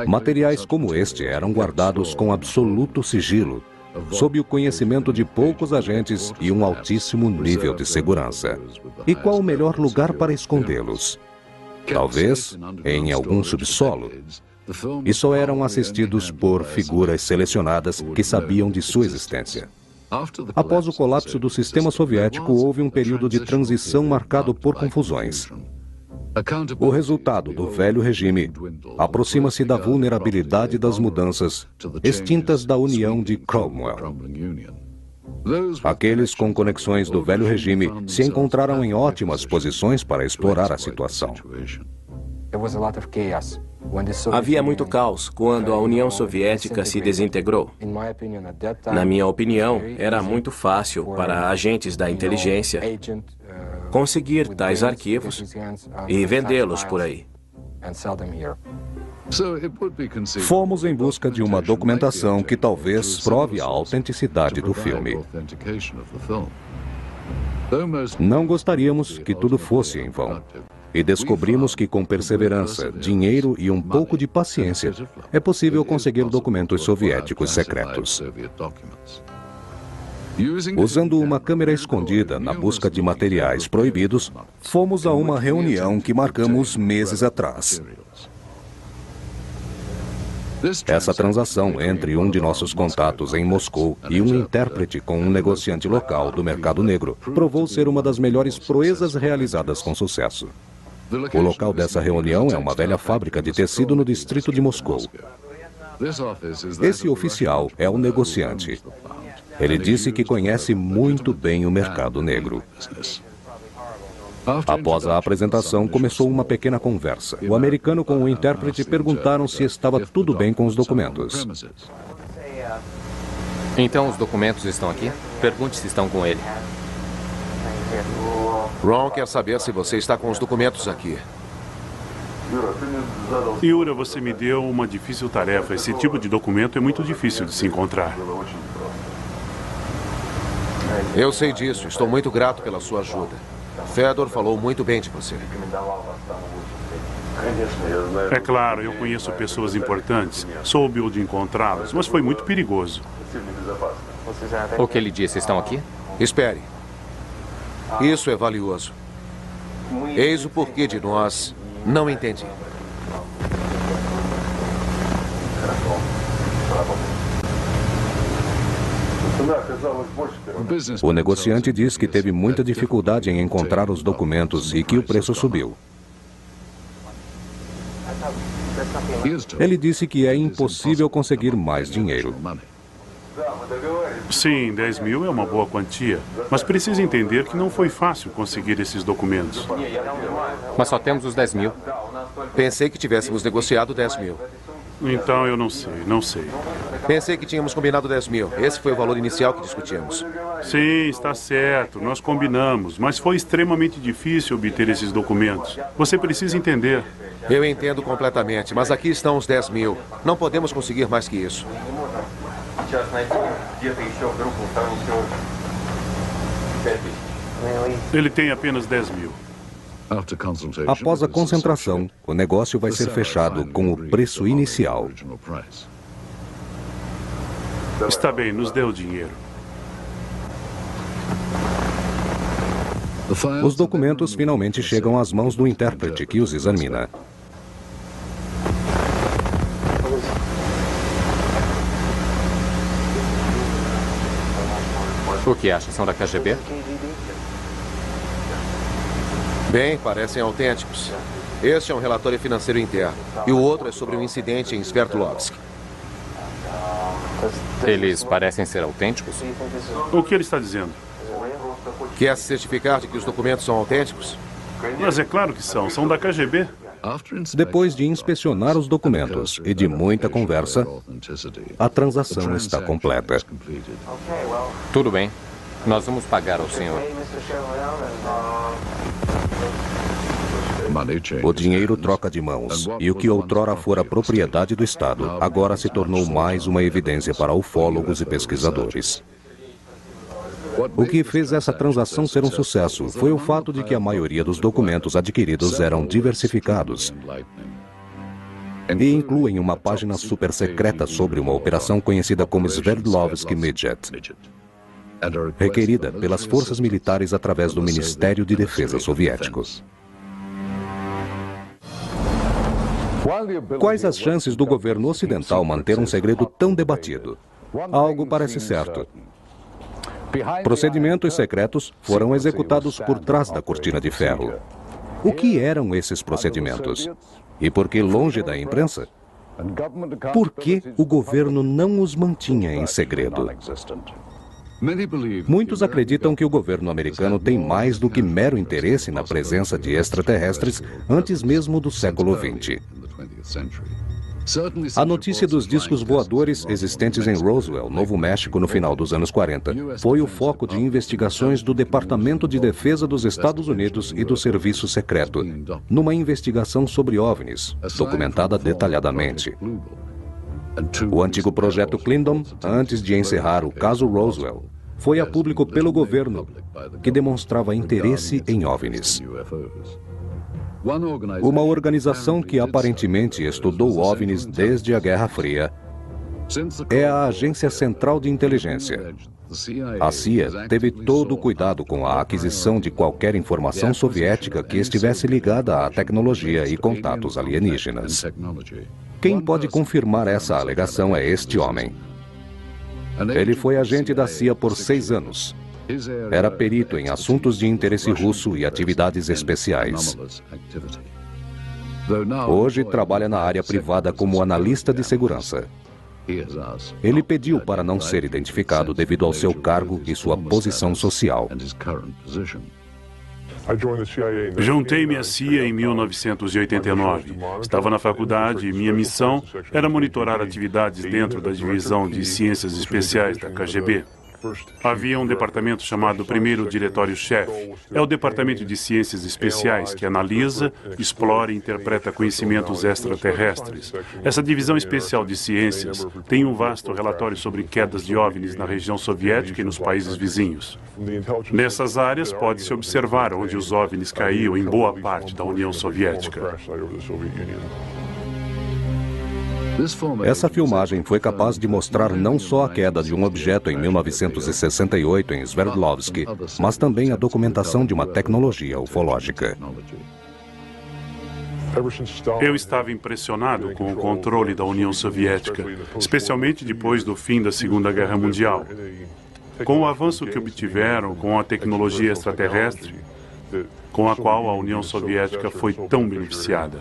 Materiais como este eram guardados com absoluto sigilo, sob o conhecimento de poucos agentes e um altíssimo nível de segurança. E qual o melhor lugar para escondê-los? Talvez em algum subsolo. E só eram assistidos por figuras selecionadas que sabiam de sua existência. Após o colapso do sistema soviético, houve um período de transição marcado por confusões. O resultado do velho regime aproxima-se da vulnerabilidade das mudanças extintas da União de Cromwell. Aqueles com conexões do velho regime se encontraram em ótimas posições para explorar a situação. Havia muito caos quando a União Soviética se desintegrou. Na minha opinião, era muito fácil para agentes da inteligência conseguir tais arquivos e vendê-los por aí. Fomos em busca de uma documentação que talvez prove a autenticidade do filme. Não gostaríamos que tudo fosse em vão. E descobrimos que com perseverança, dinheiro e um pouco de paciência, é possível conseguir documentos soviéticos secretos. Usando uma câmera escondida na busca de materiais proibidos, fomos a uma reunião que marcamos meses atrás. Essa transação entre um de nossos contatos em Moscou e um intérprete com um negociante local do mercado negro provou ser uma das melhores proezas realizadas com sucesso. O local dessa reunião é uma velha fábrica de tecido no distrito de Moscou. Esse oficial é o negociante. Ele disse que conhece muito bem o mercado negro. Após a apresentação, começou uma pequena conversa. O americano com o intérprete perguntaram se estava tudo bem com os documentos. Então os documentos estão aqui? Pergunte se estão com ele. Ron quer saber se você está com os documentos aqui. Yura, você me deu uma difícil tarefa. Esse tipo de documento é muito difícil de se encontrar. Eu sei disso. Estou muito grato pela sua ajuda. Fedor falou muito bem de você. É claro, eu conheço pessoas importantes. Soube onde encontrá-los, mas foi muito perigoso. O que ele disse? Estão aqui? Espere. Isso é valioso. Eis o porquê de nós. Não entendi. O negociante diz que teve muita dificuldade em encontrar os documentos e que o preço subiu. Ele disse que é impossível conseguir mais dinheiro. Sim, 10 mil é uma boa quantia, mas precisa entender que não foi fácil conseguir esses documentos. Mas só temos os 10 mil. Pensei que tivéssemos negociado 10 mil. Então eu não sei. Pensei que tínhamos combinado 10 mil. Esse foi o valor inicial que discutimos. Sim, está certo, nós combinamos, mas foi extremamente difícil obter esses documentos. Você precisa entender. Eu entendo completamente, mas aqui estão os 10 mil. Não podemos conseguir mais que isso. Ele tem apenas 10 mil. Após a concentração, o negócio vai ser fechado com o preço inicial. Está bem, nos dê o dinheiro. Os documentos finalmente chegam às mãos do intérprete, que os examina. O que acha? São da KGB? Bem, parecem autênticos. Este é um relatório financeiro interno. E o outro é sobre um incidente em Sverdlovsk. Eles parecem ser autênticos? O que ele está dizendo? Quer se certificar de que os documentos são autênticos? Mas é claro que são da KGB. Depois de inspecionar os documentos e de muita conversa, a transação está completa. Tudo bem. Nós vamos pagar ao senhor. O dinheiro troca de mãos, e o que outrora fora propriedade do Estado, agora se tornou mais uma evidência para ufólogos e pesquisadores. O que fez essa transação ser um sucesso foi o fato de que a maioria dos documentos adquiridos eram diversificados e incluem uma página super secreta sobre uma operação conhecida como Sverdlovsky Midget, requerida pelas forças militares através do Ministério de Defesa soviético. Quais as chances do governo ocidental manter um segredo tão debatido? Algo parece certo. Procedimentos secretos foram executados por trás da cortina de ferro. O que eram esses procedimentos? E por que longe da imprensa? Por que o governo não os mantinha em segredo? Muitos acreditam que o governo americano tem mais do que mero interesse na presença de extraterrestres antes mesmo do século XX. A notícia dos discos voadores existentes em Roswell, Novo México, no final dos anos 40, foi o foco de investigações do Departamento de Defesa dos Estados Unidos e do Serviço Secreto, numa investigação sobre OVNIs, documentada detalhadamente. O antigo projeto Clindon, antes de encerrar o caso Roswell, foi a público pelo governo, que demonstrava interesse em OVNIs. Uma organização que aparentemente estudou OVNIs desde a Guerra Fria é a Agência Central de Inteligência. A CIA teve todo o cuidado com a aquisição de qualquer informação soviética que estivesse ligada à tecnologia e contatos alienígenas. Quem pode confirmar essa alegação é este homem. Ele foi agente da CIA por 6 anos. Era perito em assuntos de interesse russo e atividades especiais. Hoje trabalha na área privada como analista de segurança. Ele pediu para não ser identificado devido ao seu cargo e sua posição social. Juntei-me à CIA em 1989. Estava na faculdade e minha missão era monitorar atividades dentro da Divisão de Ciências Especiais da KGB. Havia um departamento chamado Primeiro Diretório-Chefe. É o Departamento de Ciências Especiais que analisa, explora e interpreta conhecimentos extraterrestres. Essa divisão especial de ciências tem um vasto relatório sobre quedas de OVNIs na região soviética e nos países vizinhos. Nessas áreas pode-se observar onde os OVNIs caíam em boa parte da União Soviética. Essa filmagem foi capaz de mostrar não só a queda de um objeto em 1968 em Sverdlovsky, mas também a documentação de uma tecnologia ufológica. Eu estava impressionado com o controle da União Soviética, especialmente depois do fim da Segunda Guerra Mundial. Com o avanço que obtiveram com a tecnologia extraterrestre, com a qual a União Soviética foi tão beneficiada.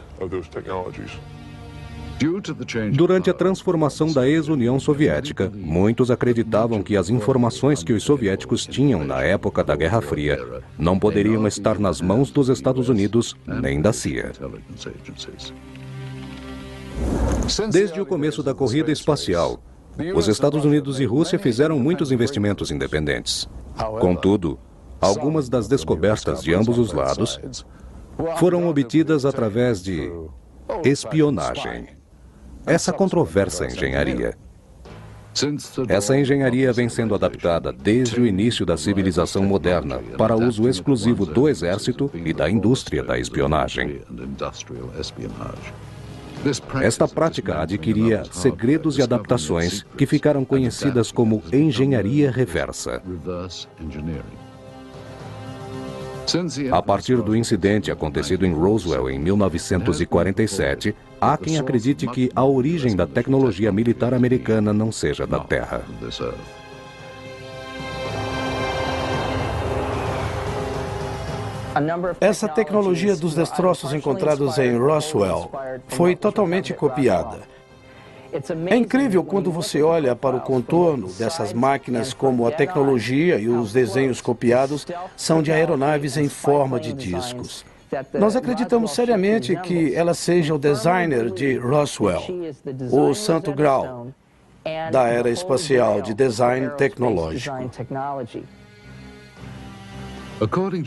Durante a transformação da ex-União Soviética, muitos acreditavam que as informações que os soviéticos tinham na época da Guerra Fria não poderiam estar nas mãos dos Estados Unidos nem da CIA. Desde o começo da corrida espacial, os Estados Unidos e Rússia fizeram muitos investimentos independentes. Contudo, algumas das descobertas de ambos os lados foram obtidas através de espionagem. Essa controversa engenharia. Essa engenharia vem sendo adaptada desde o início da civilização moderna para uso exclusivo do exército e da indústria da espionagem. Esta prática adquiria segredos e adaptações que ficaram conhecidas como engenharia reversa. A partir do incidente acontecido em Roswell em 1947, há quem acredite que a origem da tecnologia militar americana não seja da Terra. Essa tecnologia dos destroços encontrados em Roswell foi totalmente copiada. É incrível quando você olha para o contorno dessas máquinas, como a tecnologia e os desenhos copiados são de aeronaves em forma de discos. Nós acreditamos seriamente que ela seja o designer de Roswell, o santo grau da era espacial de design tecnológico.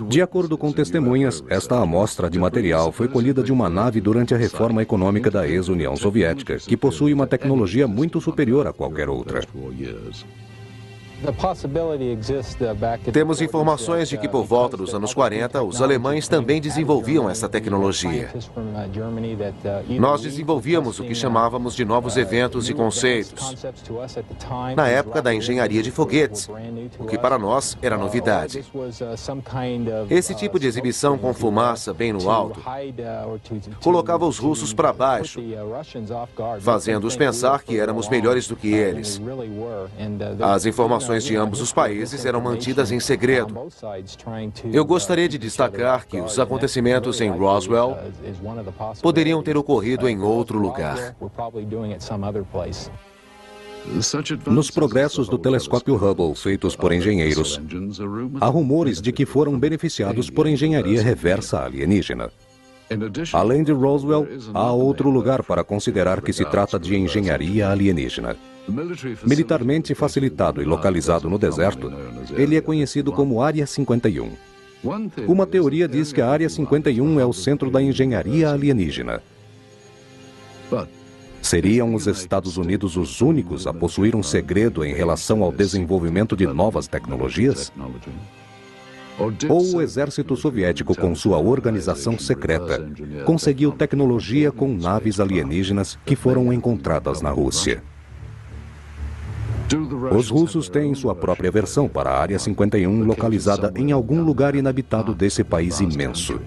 De acordo com testemunhas, esta amostra de material foi colhida de uma nave durante a reforma econômica da ex-União Soviética, que possui uma tecnologia muito superior a qualquer outra. Temos informações de que por volta dos anos 40, os alemães também desenvolviam essa tecnologia. Nós desenvolvíamos o que chamávamos de novos eventos e conceitos, na época da engenharia de foguetes, o que para nós era novidade. Esse tipo de exibição com fumaça bem no alto colocava os russos para baixo, fazendo-os pensar que éramos melhores do que eles. As informações de ambos os países eram mantidas em segredo. Eu gostaria de destacar que os acontecimentos em Roswell poderiam ter ocorrido em outro lugar. Nos progressos do telescópio Hubble feitos por engenheiros, há rumores de que foram beneficiados por engenharia reversa alienígena. Além de Roswell, há outro lugar para considerar que se trata de engenharia alienígena. Militarmente facilitado e localizado no deserto, ele é conhecido como Área 51. Uma teoria diz que a Área 51 é o centro da engenharia alienígena. Seriam os Estados Unidos os únicos a possuir um segredo em relação ao desenvolvimento de novas tecnologias? Ou o exército soviético, com sua organização secreta, conseguiu tecnologia com naves alienígenas que foram encontradas na Rússia? Os russos têm sua própria versão para a Área 51, localizada em algum lugar inabitado desse país imenso.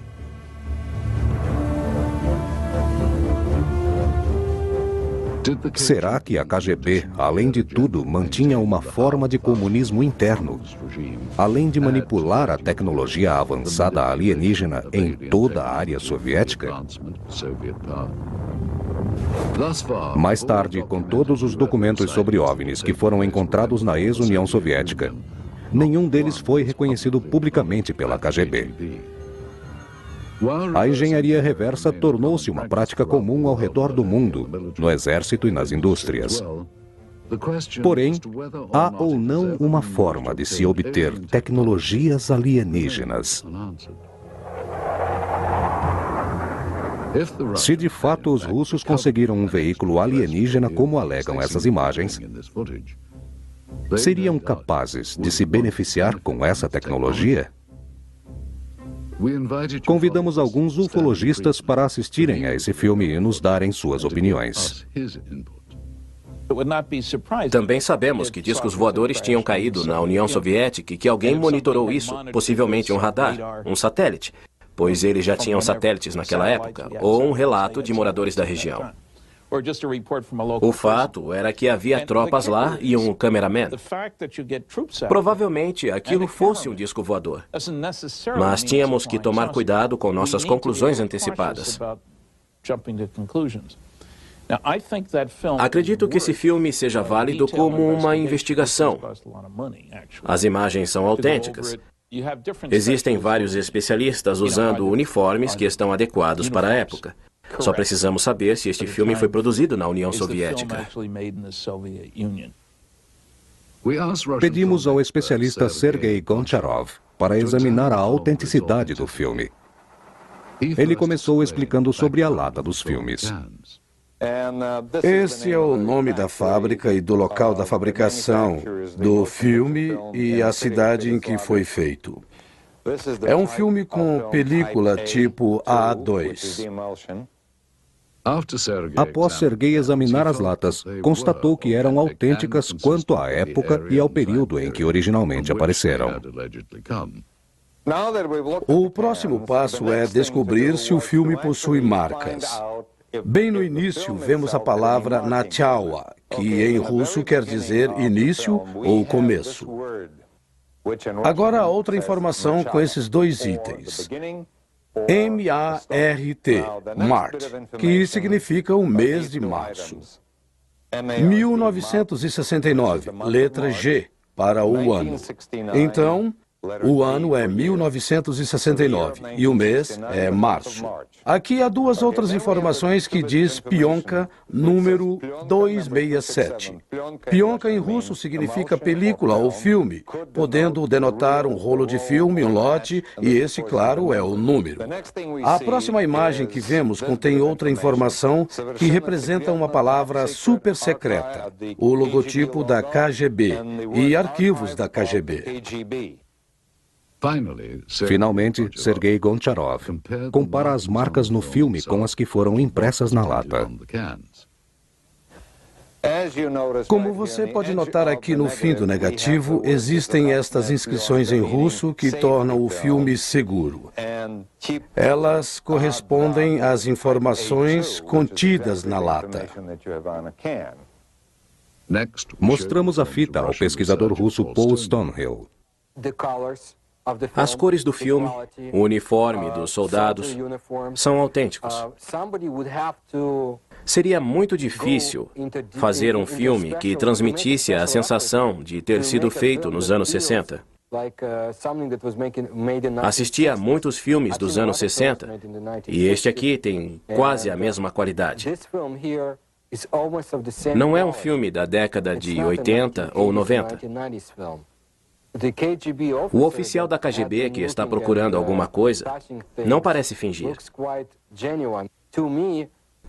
Será que a KGB, além de tudo, mantinha uma forma de comunismo interno, além de manipular a tecnologia avançada alienígena em toda a área soviética? Mais tarde, com todos os documentos sobre OVNIs que foram encontrados na ex-União Soviética, nenhum deles foi reconhecido publicamente pela KGB. A engenharia reversa tornou-se uma prática comum ao redor do mundo, no exército e nas indústrias. Porém, há ou não uma forma de se obter tecnologias alienígenas? Se de fato os russos conseguiram um veículo alienígena como alegam essas imagens, seriam capazes de se beneficiar com essa tecnologia? Convidamos alguns ufologistas para assistirem a esse filme e nos darem suas opiniões. Também sabemos que discos voadores tinham caído na União Soviética e que alguém monitorou isso, possivelmente um radar, um satélite, pois eles já tinham satélites naquela época, ou um relato de moradores da região. O fato era que havia tropas lá e um cameraman. Provavelmente aquilo fosse um disco voador, mas tínhamos que tomar cuidado com nossas conclusões antecipadas. Acredito que esse filme seja válido como uma investigação. As imagens são autênticas. Existem vários especialistas usando uniformes que estão adequados para a época. Só precisamos saber se este filme foi produzido na União Soviética. Pedimos ao especialista Sergei Goncharov para examinar a autenticidade do filme. Ele começou explicando sobre a lata dos filmes. Este é o nome da fábrica e do local da fabricação do filme e a cidade em que foi feito. É um filme com película tipo A2. Após Sergei examinar as latas, constatou que eram autênticas quanto à época e ao período em que originalmente apareceram. O próximo passo é descobrir se o filme possui marcas. Bem no início, vemos a palavra Nachawa, que em russo quer dizer início ou começo. Agora, outra informação com esses dois itens. M-A-R-T, Mart, que significa o mês de março. 1969, letra G, para o ano. Então, o ano é 1969 e o mês é março. Aqui há duas outras informações que diz Pionka número 267. Pionka em russo significa película ou filme, podendo denotar um rolo de filme, um lote, e esse, claro, é o número. A próxima imagem que vemos contém outra informação que representa uma palavra super secreta, o logotipo da KGB e arquivos da KGB. Finalmente, Sergei Goncharov compara as marcas no filme com as que foram impressas na lata. Como você pode notar aqui no fim do negativo, existem estas inscrições em russo que tornam o filme seguro. Elas correspondem às informações contidas na lata. Mostramos a fita ao pesquisador russo Paul Stonehill. As cores do filme, o uniforme dos soldados, são autênticos. Seria muito difícil fazer um filme que transmitisse a sensação de ter sido feito nos anos 60. Assisti a muitos filmes dos anos 60 e este aqui tem quase a mesma qualidade. Não é um filme da década de 80 ou 90. O oficial da KGB que está procurando alguma coisa não parece fingir.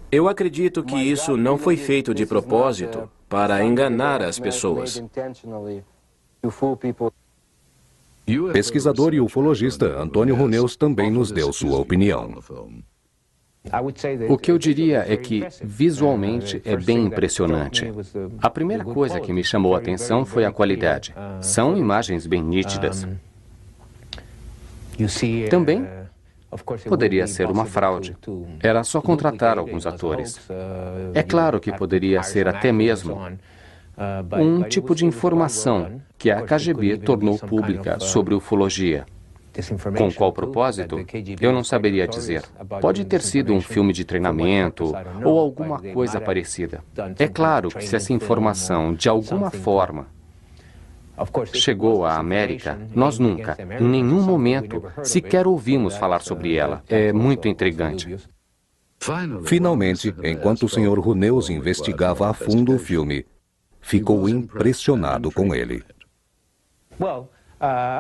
Eu acredito que isso não foi feito de propósito para enganar as pessoas. Pesquisador e ufologista Antônio Runeus também nos deu sua opinião. O que eu diria é que, visualmente, é bem impressionante. A primeira coisa que me chamou a atenção foi a qualidade. São imagens bem nítidas. Também poderia ser uma fraude. Era só contratar alguns atores. É claro que poderia ser até mesmo um tipo de informação que a KGB tornou pública sobre ufologia. Com qual propósito? Eu não saberia dizer. Pode ter sido um filme de treinamento ou alguma coisa parecida. É claro que se essa informação, de alguma forma, chegou à América, nós nunca, em nenhum momento, sequer ouvimos falar sobre ela. É muito intrigante. Finalmente, enquanto o Sr. Runeus investigava a fundo o filme, ficou impressionado com ele.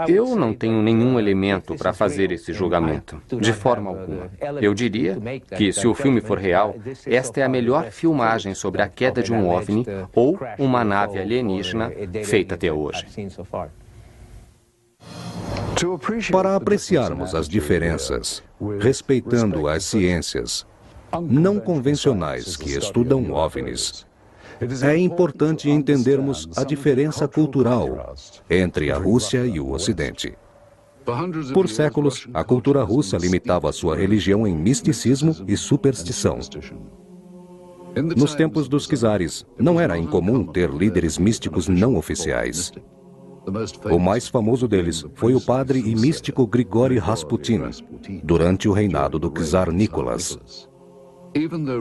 Eu não tenho nenhum elemento para fazer esse julgamento, de forma alguma. Eu diria que, se o filme for real, esta é a melhor filmagem sobre a queda de um OVNI ou uma nave alienígena feita até hoje. Para apreciarmos as diferenças, respeitando as ciências não convencionais que estudam OVNIs, é importante entendermos a diferença cultural entre a Rússia e o Ocidente. Por séculos, a cultura russa limitava sua religião em misticismo e superstição. Nos tempos dos czares, não era incomum ter líderes místicos não oficiais. O mais famoso deles foi o padre e místico Grigori Rasputin, durante o reinado do czar Nicolas.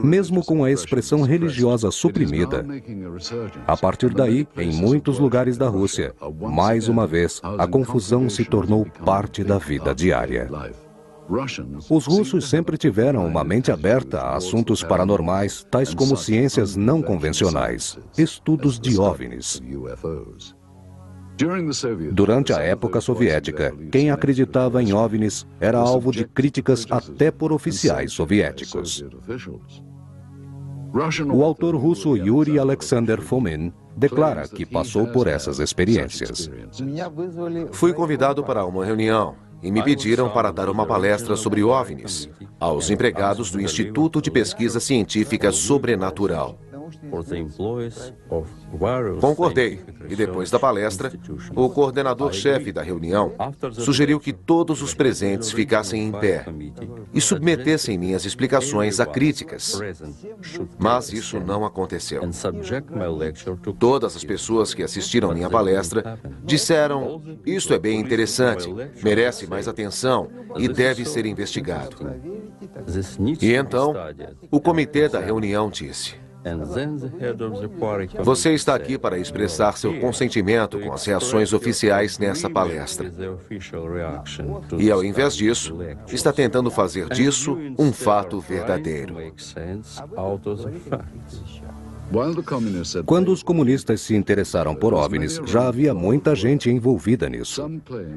Mesmo com a expressão religiosa suprimida, a partir daí, em muitos lugares da Rússia, mais uma vez, a confusão se tornou parte da vida diária. Os russos sempre tiveram uma mente aberta a assuntos paranormais, tais como ciências não convencionais, estudos de OVNIs. Durante a época soviética, quem acreditava em OVNIs era alvo de críticas até por oficiais soviéticos. O autor russo Yuri Alexander Fomin declara que passou por essas experiências. Fui convidado para uma reunião e me pediram para dar uma palestra sobre OVNIs aos empregados do Instituto de Pesquisa Científica Sobrenatural. Concordei, e depois da palestra, o coordenador-chefe da reunião sugeriu que todos os presentes ficassem em pé e submetessem minhas explicações a críticas. Mas isso não aconteceu. Todas as pessoas que assistiram minha palestra disseram: "Isso é bem interessante, merece mais atenção e deve ser investigado." E então, o comitê da reunião disse: Você está aqui para expressar seu consentimento com as reações oficiais nessa palestra. E, ao invés disso, está tentando fazer disso um fato verdadeiro. Quando os comunistas se interessaram por OVNIs, já havia muita gente envolvida nisso.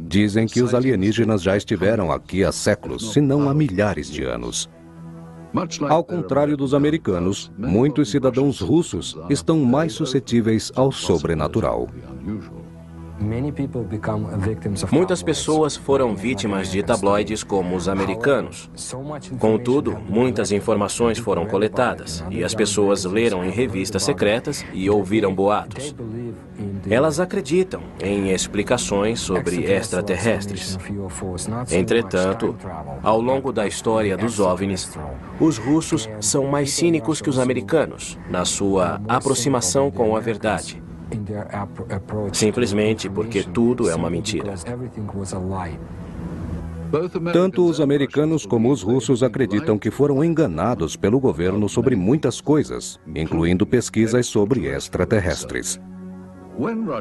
Dizem que os alienígenas já estiveram aqui há séculos, se não há milhares de anos. Ao contrário dos americanos, muitos cidadãos russos estão mais suscetíveis ao sobrenatural. Muitas pessoas foram vítimas de tabloides como os americanos. Contudo, muitas informações foram coletadas e as pessoas leram em revistas secretas e ouviram boatos. Elas acreditam em explicações sobre extraterrestres. Entretanto, ao longo da história dos OVNIs, os russos são mais cínicos que os americanos na sua aproximação com a verdade. Simplesmente porque tudo é uma mentira. Tanto os americanos como os russos acreditam que foram enganados pelo governo sobre muitas coisas, incluindo pesquisas sobre extraterrestres.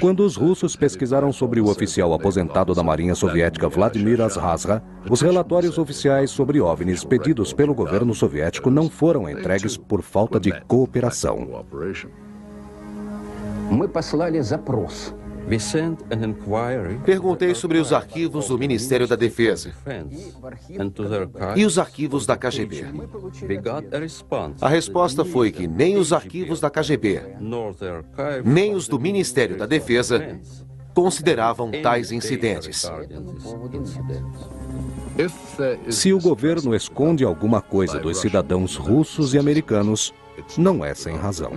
Quando os russos pesquisaram sobre o oficial aposentado da Marinha Soviética Vladimir Azhazra, os relatórios oficiais sobre OVNIs pedidos pelo governo soviético não foram entregues por falta de cooperação. Perguntei sobre os arquivos do Ministério da Defesa e os arquivos da KGB. A resposta foi que nem os arquivos da KGB, nem os do Ministério da Defesa consideravam tais incidentes. Se o governo esconde alguma coisa dos cidadãos russos e americanos, não é sem razão.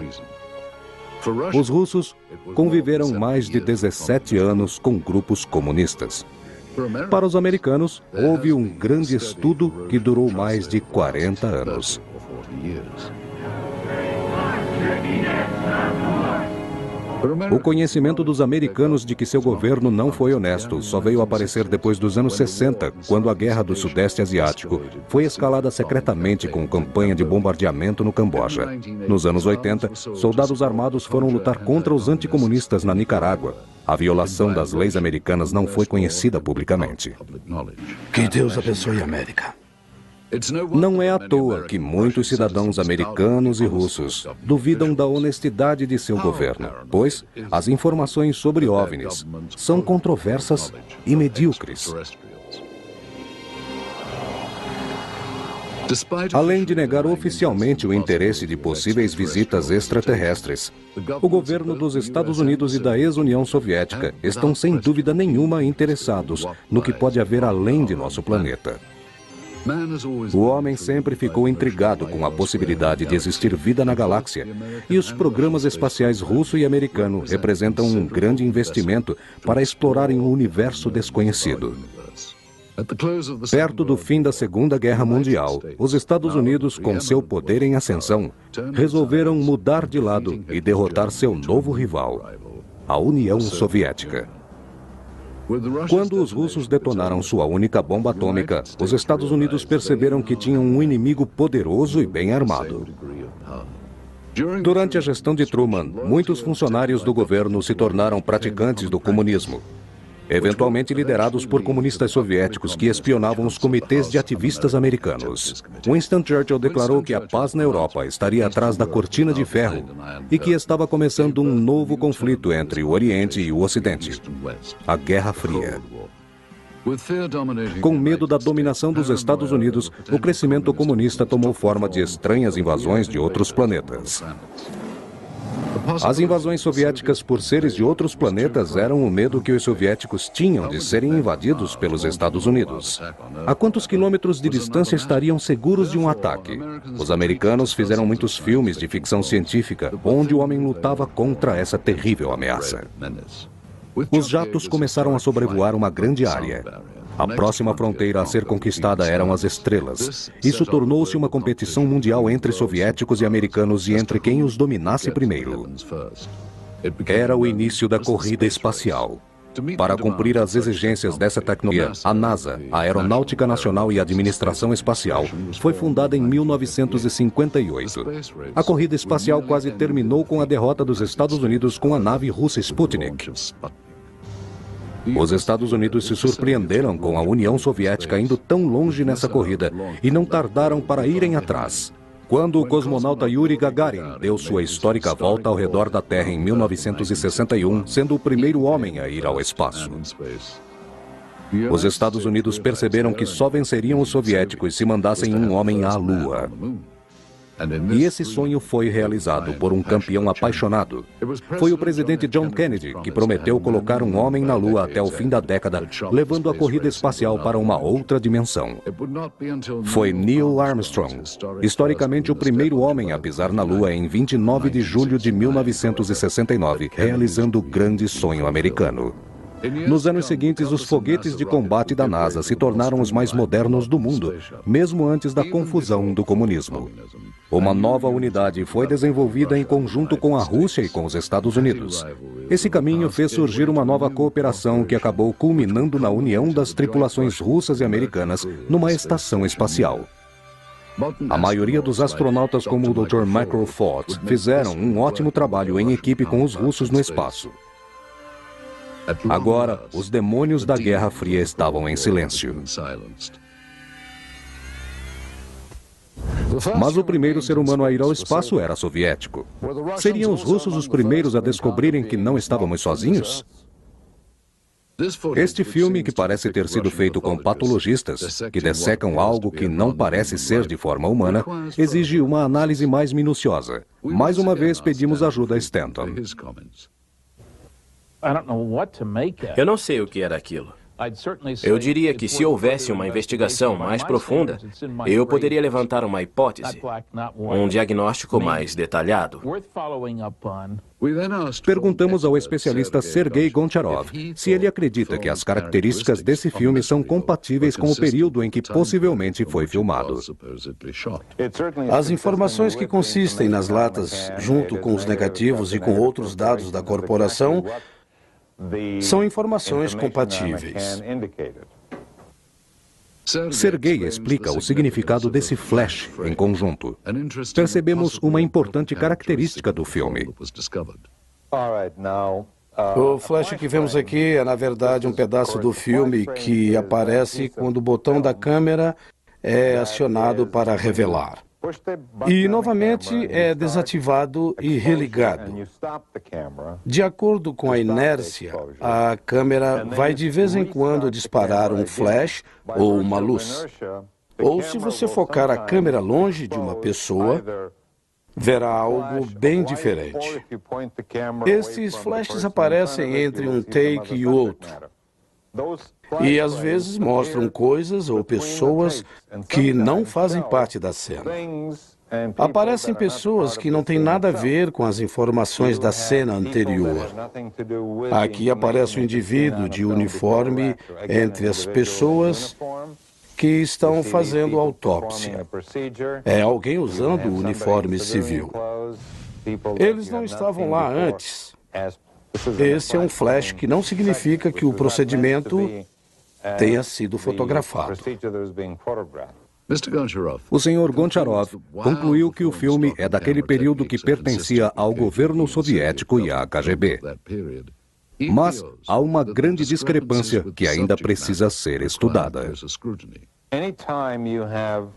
Os russos conviveram mais de 17 anos com grupos comunistas. Para os americanos, houve um grande estudo que durou mais de 40 anos. O conhecimento dos americanos de que seu governo não foi honesto só veio aparecer depois dos anos 60, quando a Guerra do Sudeste Asiático foi escalada secretamente com campanha de bombardeamento no Camboja. Nos anos 80, soldados armados foram lutar contra os anticomunistas na Nicarágua. A violação das leis americanas não foi conhecida publicamente. Que Deus abençoe a América. Não é à toa que muitos cidadãos americanos e russos duvidam da honestidade de seu governo, pois as informações sobre OVNIs são controversas e medíocres. Além de negar oficialmente o interesse de possíveis visitas extraterrestres, o governo dos Estados Unidos e da ex-União Soviética estão sem dúvida nenhuma interessados no que pode haver além de nosso planeta. O homem sempre ficou intrigado com a possibilidade de existir vida na galáxia, e os programas espaciais russo e americano representam um grande investimento para explorarem um universo desconhecido. Perto do fim da Segunda Guerra Mundial, os Estados Unidos, com seu poder em ascensão, resolveram mudar de lado e derrotar seu novo rival, a União Soviética. Quando os russos detonaram sua única bomba atômica, os Estados Unidos perceberam que tinham um inimigo poderoso e bem armado. Durante a gestão de Truman, muitos funcionários do governo se tornaram praticantes do comunismo, eventualmente liderados por comunistas soviéticos que espionavam os comitês de ativistas americanos. Winston Churchill declarou que a paz na Europa estaria atrás da cortina de ferro e que estava começando um novo conflito entre o Oriente e o Ocidente, a Guerra Fria. Com medo da dominação dos Estados Unidos, o crescimento comunista tomou forma de estranhas invasões de outros planetas. As invasões soviéticas por seres de outros planetas eram o medo que os soviéticos tinham de serem invadidos pelos Estados Unidos. A quantos quilômetros de distância estariam seguros de um ataque? Os americanos fizeram muitos filmes de ficção científica onde o homem lutava contra essa terrível ameaça. Os jatos começaram a sobrevoar uma grande área. A próxima fronteira a ser conquistada eram as estrelas. Isso tornou-se uma competição mundial entre soviéticos e americanos e entre quem os dominasse primeiro. Era o início da corrida espacial. Para cumprir as exigências dessa tecnologia, a NASA, a Aeronáutica Nacional e a Administração Espacial, foi fundada em 1958. A corrida espacial quase terminou com a derrota dos Estados Unidos com a nave russa Sputnik. Os Estados Unidos se surpreenderam com a União Soviética indo tão longe nessa corrida e não tardaram para irem atrás. Quando o cosmonauta Yuri Gagarin deu sua histórica volta ao redor da Terra em 1961, sendo o primeiro homem a ir ao espaço. Os Estados Unidos perceberam que só venceriam os soviéticos se mandassem um homem à Lua. E esse sonho foi realizado por um campeão apaixonado. Foi o presidente John Kennedy que prometeu colocar um homem na Lua até o fim da década, levando a corrida espacial para uma outra dimensão. Foi Neil Armstrong, historicamente o primeiro homem a pisar na Lua em 29 de julho de 1969, realizando o grande sonho americano. Nos anos seguintes, os foguetes de combate da NASA se tornaram os mais modernos do mundo, mesmo antes da confusão do comunismo. Uma nova unidade foi desenvolvida em conjunto com a Rússia e com os Estados Unidos. Esse caminho fez surgir uma nova cooperação que acabou culminando na união das tripulações russas e americanas numa estação espacial. A maioria dos astronautas, como o Dr. Michael Fox, fizeram um ótimo trabalho em equipe com os russos no espaço. Agora, os demônios da Guerra Fria estavam em silêncio. Mas o primeiro ser humano a ir ao espaço era soviético. Seriam os russos os primeiros a descobrirem que não estávamos sozinhos? Este filme, que parece ter sido feito com patologistas, que dessecam algo que não parece ser de forma humana, exige uma análise mais minuciosa. Mais uma vez, pedimos ajuda a Stanton. Eu não sei o que era aquilo. Eu diria que se houvesse uma investigação mais profunda, eu poderia levantar uma hipótese, um diagnóstico mais detalhado. Perguntamos ao especialista Sergei Goncharov se ele acredita que as características desse filme são compatíveis com o período em que possivelmente foi filmado. As informações que consistem nas latas, junto com os negativos e com outros dados da corporação, são informações compatíveis. Sergei explica o significado desse flash em conjunto. Percebemos uma importante característica do filme. O flash que vemos aqui é, na verdade, um pedaço do filme que aparece quando o botão da câmera é acionado para revelar. E, novamente, é desativado e religado. De acordo com a inércia, a câmera vai de vez em quando disparar um flash ou uma luz. Ou, se você focar a câmera longe de uma pessoa, verá algo bem diferente. Estes flashes aparecem entre um take e outro. E às vezes mostram coisas ou pessoas que não fazem parte da cena. Aparecem pessoas que não têm nada a ver com as informações da cena anterior. Aqui aparece o indivíduo de uniforme entre as pessoas que estão fazendo autópsia. É alguém usando o uniforme civil. Eles não estavam lá antes. Esse é um flash que não significa que o procedimento tenha sido fotografado. O Sr. Goncharov concluiu que o filme é daquele período que pertencia ao governo soviético e à KGB. Mas há uma grande discrepância que ainda precisa ser estudada.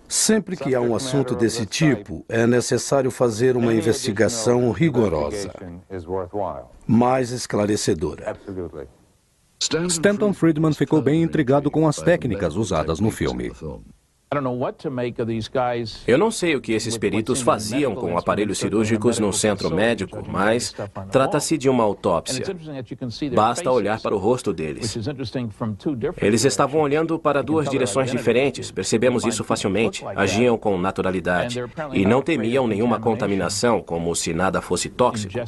Sempre que há um assunto desse tipo, é necessário fazer uma investigação rigorosa, mais esclarecedora. Stanton Friedman ficou bem intrigado com as técnicas usadas no filme. Eu não sei o que esses peritos faziam com aparelhos cirúrgicos num centro médico, mas trata-se de uma autópsia. Basta olhar para o rosto deles. Eles estavam olhando para duas direções diferentes, percebemos isso facilmente. Agiam com naturalidade e não temiam nenhuma contaminação, como se nada fosse tóxico.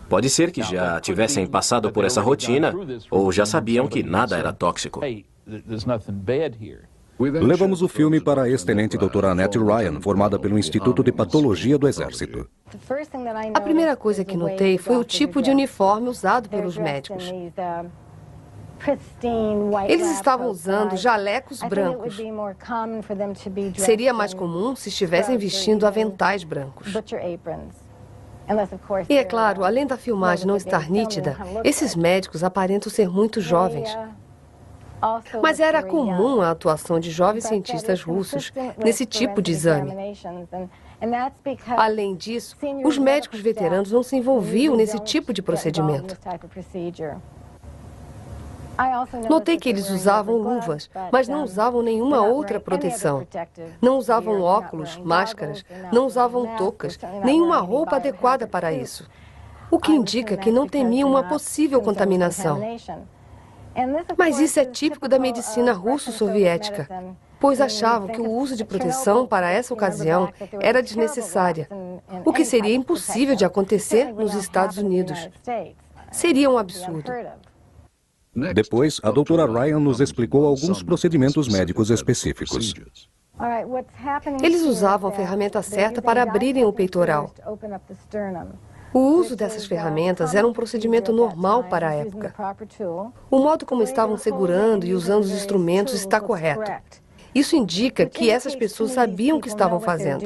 Pode ser que já tivessem passado por essa rotina ou já sabiam que nada era tóxico. Levamos o filme para a ex-tenente doutora Annette Ryan, formada pelo Instituto de Patologia do Exército. A primeira coisa que notei foi o tipo de uniforme usado pelos médicos. Eles estavam usando jalecos brancos. Seria mais comum se estivessem vestindo aventais brancos. E é claro, além da filmagem não estar nítida, esses médicos aparentam ser muito jovens. Mas era comum a atuação de jovens cientistas russos nesse tipo de exame. Além disso, os médicos veteranos não se envolviam nesse tipo de procedimento. Notei que eles usavam luvas, mas não usavam nenhuma outra proteção. Não usavam óculos, máscaras, não usavam toucas, nenhuma roupa adequada para isso. O que indica que não temiam uma possível contaminação. Mas isso é típico da medicina russo-soviética, pois achavam que o uso de proteção para essa ocasião era desnecessária, o que seria impossível de acontecer nos Estados Unidos. Seria um absurdo. Depois, a doutora Ryan nos explicou alguns procedimentos médicos específicos. Eles usavam a ferramenta certa para abrirem o peitoral. O uso dessas ferramentas era um procedimento normal para a época. O modo como estavam segurando e usando os instrumentos está correto. Isso indica que essas pessoas sabiam o que estavam fazendo.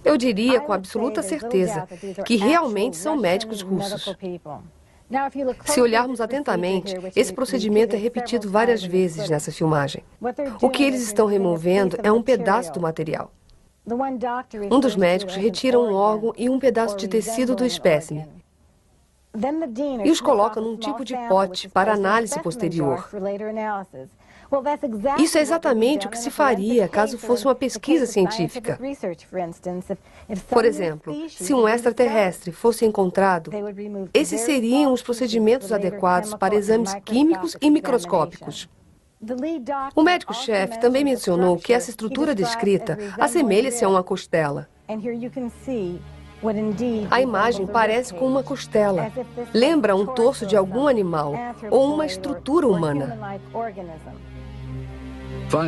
Eu diria com absoluta certeza que realmente são médicos russos. Se olharmos atentamente, esse procedimento é repetido várias vezes nessa filmagem. O que eles estão removendo é um pedaço do material. Um dos médicos retira um órgão e um pedaço de tecido do espécime e os coloca num tipo de pote para análise posterior. Isso é exatamente o que se faria caso fosse uma pesquisa científica. Por exemplo, se um extraterrestre fosse encontrado, esses seriam os procedimentos adequados para exames químicos e microscópicos. O médico-chefe também mencionou que essa estrutura descrita assemelha-se a uma costela. A imagem parece com uma costela. Lembra um torso de algum animal ou uma estrutura humana.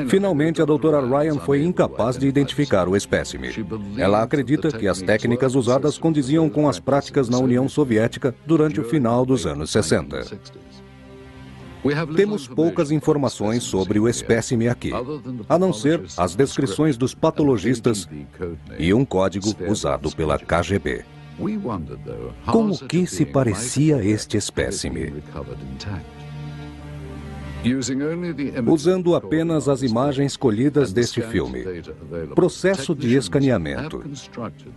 Finalmente, a doutora Ryan foi incapaz de identificar o espécime. Ela acredita que as técnicas usadas condiziam com as práticas na União Soviética durante o final dos anos 60. Temos poucas informações sobre o espécime aqui, a não ser as descrições dos patologistas e um código usado pela KGB. Com o que se parecia este espécime? Usando apenas as imagens colhidas deste filme, processo de escaneamento,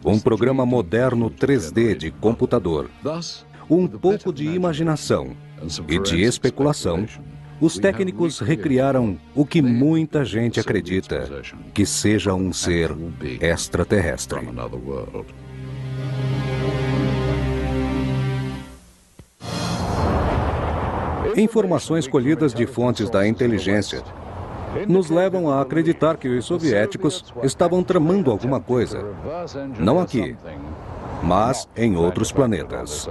um programa moderno 3D de computador, um pouco de imaginação e de especulação, os técnicos recriaram o que muita gente acredita que seja um ser extraterrestre. Informações colhidas de fontes da inteligência nos levam a acreditar que os soviéticos estavam tramando alguma coisa, não aqui, mas em outros planetas.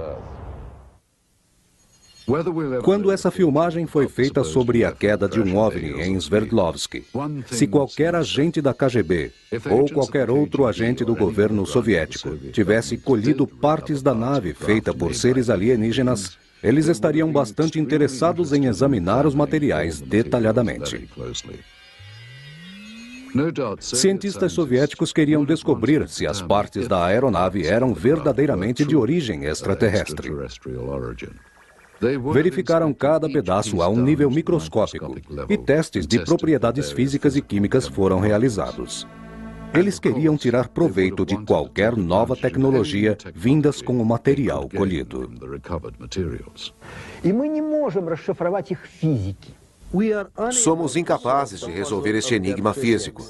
Quando essa filmagem foi feita sobre a queda de um OVNI em Sverdlovsk, se qualquer agente da KGB ou qualquer outro agente do governo soviético tivesse colhido partes da nave feita por seres alienígenas, eles estariam bastante interessados em examinar os materiais detalhadamente. Cientistas soviéticos queriam descobrir se as partes da aeronave eram verdadeiramente de origem extraterrestre. Verificaram cada pedaço a um nível microscópico e testes de propriedades físicas e químicas foram realizados. Eles queriam tirar proveito de qualquer nova tecnologia vindas com o material colhido. Somos incapazes de resolver este enigma físico.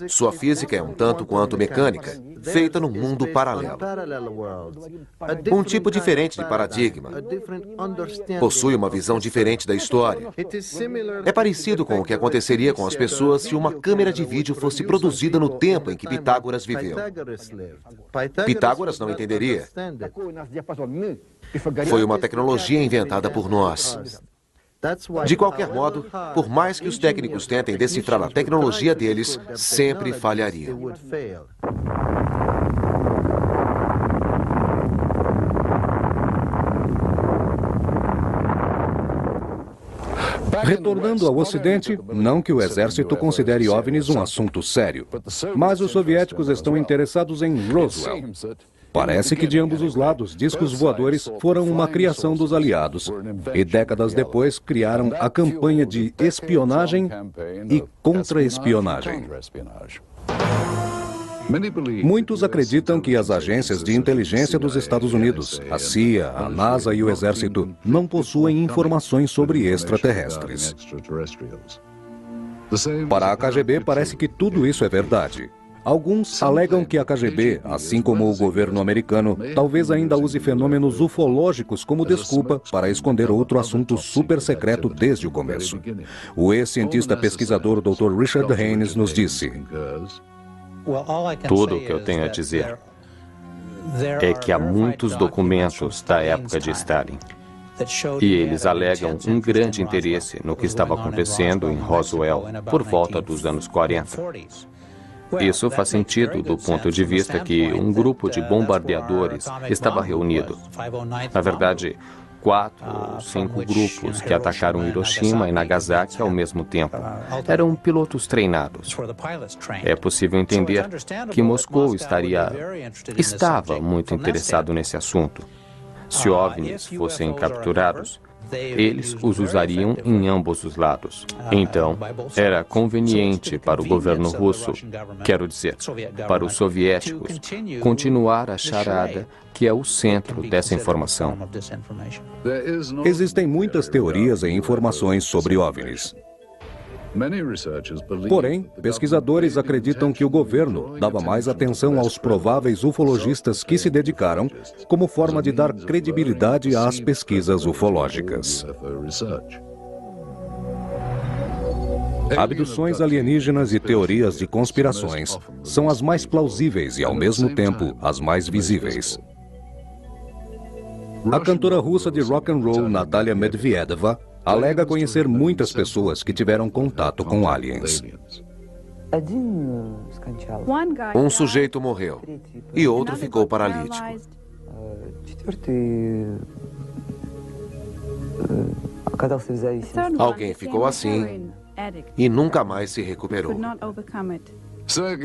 Sua física é um tanto quanto mecânica, feita num mundo paralelo. Um tipo diferente de paradigma. Possui uma visão diferente da história. É parecido com o que aconteceria com as pessoas se uma câmera de vídeo fosse produzida no tempo em que Pitágoras viveu. Pitágoras não entenderia. Foi uma tecnologia inventada por nós. De qualquer modo, por mais que os técnicos tentem decifrar a tecnologia deles, sempre falhariam. Retornando ao Ocidente, não que o exército considere OVNIs um assunto sério, mas os soviéticos estão interessados em Roswell. Parece que de ambos os lados, discos voadores foram uma criação dos aliados e décadas depois criaram a campanha de espionagem e contra-espionagem. Muitos acreditam que as agências de inteligência dos Estados Unidos, a CIA, a NASA e o Exército, não possuem informações sobre extraterrestres. Para a KGB, parece que tudo isso é verdade. Alguns alegam que a KGB, assim como o governo americano, talvez ainda use fenômenos ufológicos como desculpa para esconder outro assunto super secreto desde o começo. O ex-cientista pesquisador Dr. Richard Haynes nos disse: Tudo o que eu tenho a dizer é que há muitos documentos da época de Stalin e eles alegam um grande interesse no que estava acontecendo em Roswell por volta dos anos 40. Isso faz sentido do ponto de vista que um grupo de bombardeadores estava reunido. Na verdade, 4 ou 5 grupos que atacaram Hiroshima e Nagasaki ao mesmo tempo. Eram pilotos treinados. É possível entender que Moscou estava muito interessado nesse assunto. Se OVNIs fossem capturados, eles os usariam em ambos os lados. Então, era conveniente para o governo russo, quero dizer, para os soviéticos, continuar a charada que é o centro dessa informação. Existem muitas teorias e informações sobre OVNIs. Porém, pesquisadores acreditam que o governo dava mais atenção aos prováveis ufologistas que se dedicaram como forma de dar credibilidade às pesquisas ufológicas. Abduções alienígenas e teorias de conspirações são as mais plausíveis e, ao mesmo tempo, as mais visíveis. A cantora russa de rock and roll Natalia Medvedeva alega conhecer muitas pessoas que tiveram contato com aliens. Um sujeito morreu e outro ficou paralítico. Alguém ficou assim e nunca mais se recuperou.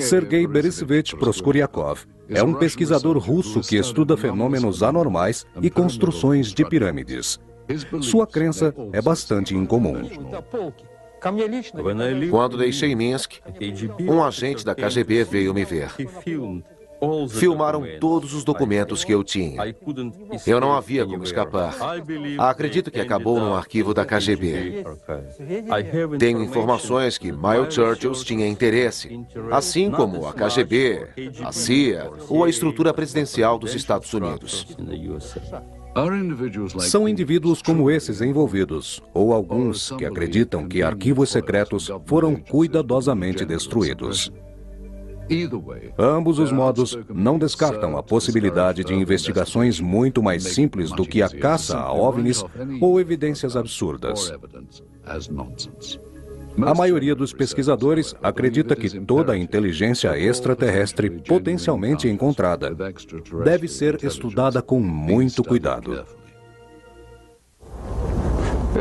Sergei Beresevich Proskuryakov é um pesquisador russo que estuda fenômenos anormais e construções de pirâmides. Sua crença é bastante incomum. Quando deixei Minsk, um agente da KGB veio me ver. Filmaram todos os documentos que eu tinha. Eu não havia como escapar. Acredito que acabou num arquivo da KGB. Tenho informações que Miles Churchill tinha interesse, assim como a KGB, a CIA ou a estrutura presidencial dos Estados Unidos. São indivíduos como esses envolvidos, ou alguns que acreditam que arquivos secretos foram cuidadosamente destruídos. Ambos os modos não descartam a possibilidade de investigações muito mais simples do que a caça a OVNIs ou evidências absurdas. A maioria dos pesquisadores acredita que toda a inteligência extraterrestre potencialmente encontrada deve ser estudada com muito cuidado.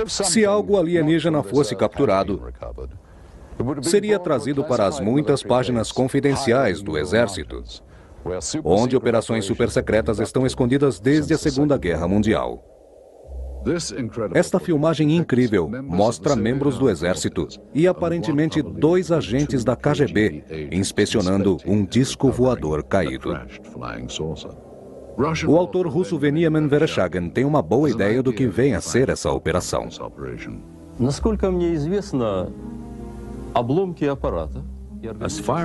Se algo alienígena fosse capturado, seria trazido para as muitas páginas confidenciais do Exército, onde operações supersecretas estão escondidas desde a Segunda Guerra Mundial. Esta filmagem incrível mostra membros do Exército e aparentemente 2 agentes da KGB inspecionando um disco voador caído. O autor russo Veniamin Vereshchagin tem uma boa ideia do que vem a ser essa operação.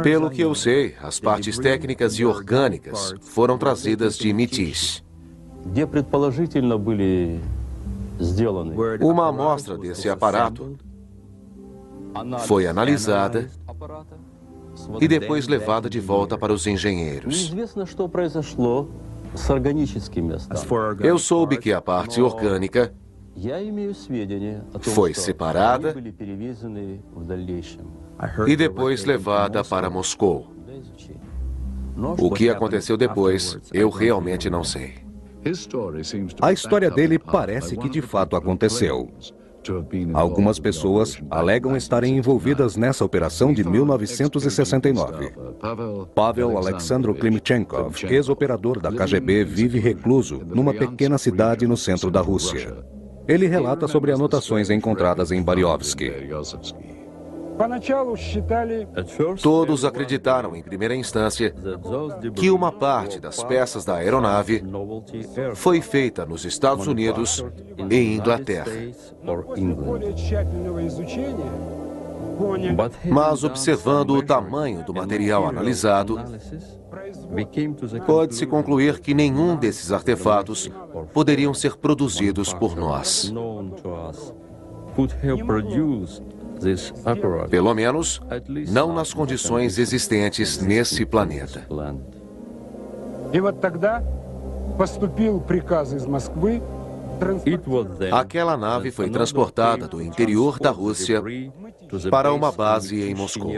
Pelo que eu sei, as partes técnicas e orgânicas foram trazidas de Mitish. Uma amostra desse aparato foi analisada e depois levada de volta para os engenheiros. Eu soube que a parte orgânica Foi separada e depois levada para Moscou. O que aconteceu depois, eu realmente não sei. A história dele parece que de fato aconteceu. Algumas pessoas alegam estarem envolvidas nessa operação de 1969. Pavel Alexandro Klimchenkov, ex-operador da KGB, vive recluso numa pequena cidade no centro da Rússia. Ele relata sobre anotações encontradas em Bariovsky. Todos acreditaram, em primeira instância, que uma parte das peças da aeronave foi feita nos Estados Unidos e Inglaterra. Mas observando o tamanho do material analisado, pode-se concluir que nenhum desses artefatos poderiam ser produzidos por nós. Pelo menos, não nas condições existentes nesse planeta. Aquela nave foi transportada do interior da Rússia para uma base em Moscou.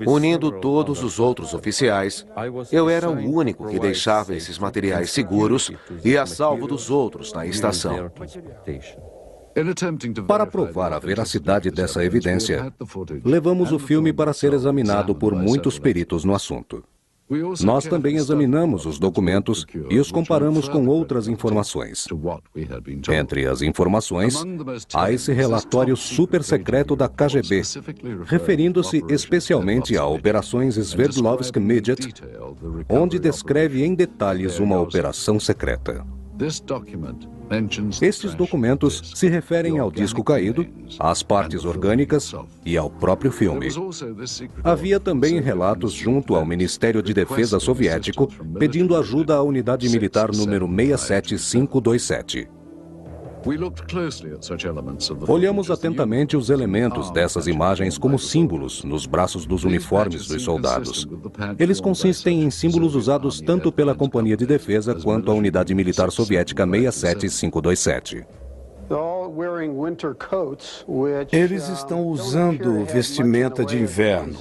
Unindo todos os outros oficiais, eu era o único que deixava esses materiais seguros e a salvo dos outros na estação. Para provar a veracidade dessa evidência, levamos o filme para ser examinado por muitos peritos no assunto. Nós também examinamos os documentos e os comparamos com outras informações. Entre as informações, há esse relatório super secreto da KGB, referindo-se especialmente a operações Sverdlovsk-Midget, onde descreve em detalhes uma operação secreta. Estes documentos se referem ao disco caído, às partes orgânicas e ao próprio filme. Havia também relatos junto ao Ministério de Defesa soviético pedindo ajuda à unidade militar número 67527. Olhamos atentamente os elementos dessas imagens como símbolos nos braços dos uniformes dos soldados. Eles consistem em símbolos usados tanto pela Companhia de Defesa quanto a unidade militar soviética 67527. Eles estão usando vestimenta de inverno.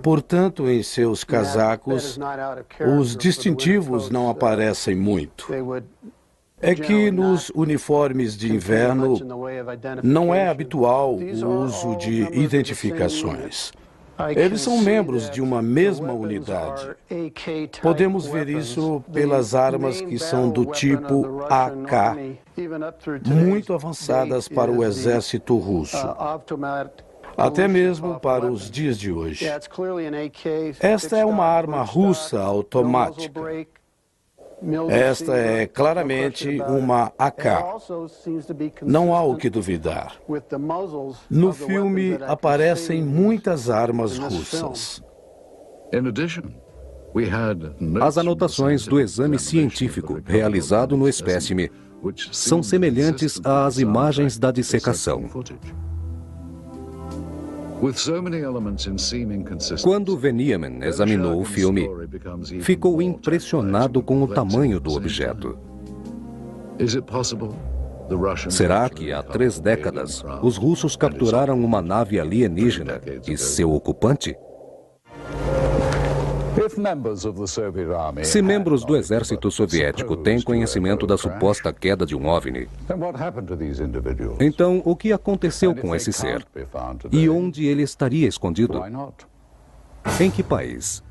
Portanto, em seus casacos, os distintivos não aparecem muito. É que nos uniformes de inverno não é habitual o uso de identificações. Eles são membros de uma mesma unidade. Podemos ver isso pelas armas que são do tipo AK, muito avançadas para o exército russo, até mesmo para os dias de hoje. Esta é uma arma russa automática. Esta é claramente uma AK. Não há o que duvidar. No filme aparecem muitas armas russas. As anotações do exame científico realizado no espécime são semelhantes às imagens da dissecação. Quando Venieman examinou o filme, ficou impressionado com o tamanho do objeto. Será que há 3 décadas os russos capturaram uma nave alienígena e seu ocupante? Se membros do exército soviético têm conhecimento da suposta queda de um OVNI, então o que aconteceu com esse ser? E onde ele estaria escondido? Em que país?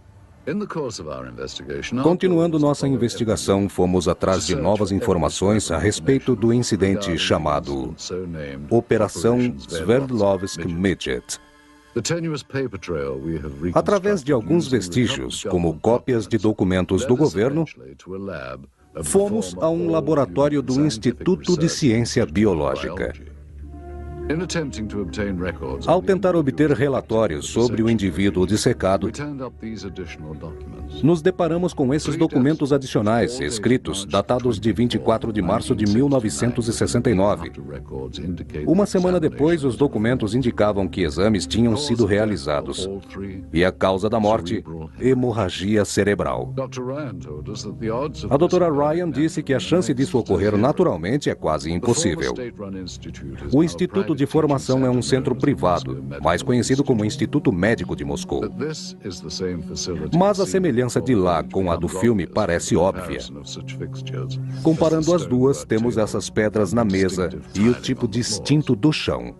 Continuando nossa investigação, fomos atrás de novas informações a respeito do incidente chamado Operação Sverdlovsk-Midget. Através de alguns vestígios, como cópias de documentos do governo, fomos a um laboratório do Instituto de Ciência Biológica. Ao tentar obter relatórios sobre o indivíduo dissecado, nos deparamos com esses documentos adicionais, escritos, datados de 24 de março de 1969. Uma semana depois, os documentos indicavam que exames tinham sido realizados. E a causa da morte, hemorragia cerebral. A doutora Ryan disse que a chance disso ocorrer naturalmente é quase impossível. O Instituto de Formação é um centro privado, mais conhecido como Instituto Médico de Moscou. Mas a semelhança de lá com a do filme parece óbvia. Comparando as duas, temos essas pedras na mesa e o tipo distinto do chão.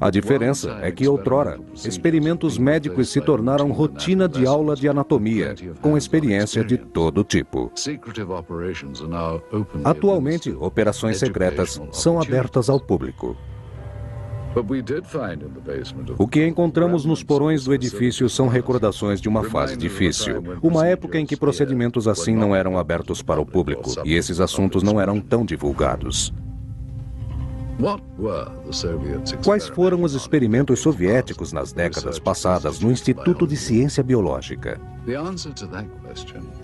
A diferença é que, outrora, experimentos médicos se tornaram rotina de aula de anatomia, com experiência de todo tipo. Atualmente, operações secretas são abertas ao público. O que encontramos nos porões do edifício são recordações de uma fase difícil, uma época em que procedimentos assim não eram abertos para o público e esses assuntos não eram tão divulgados. Quais foram os experimentos soviéticos nas décadas passadas no Instituto de Ciência Biológica?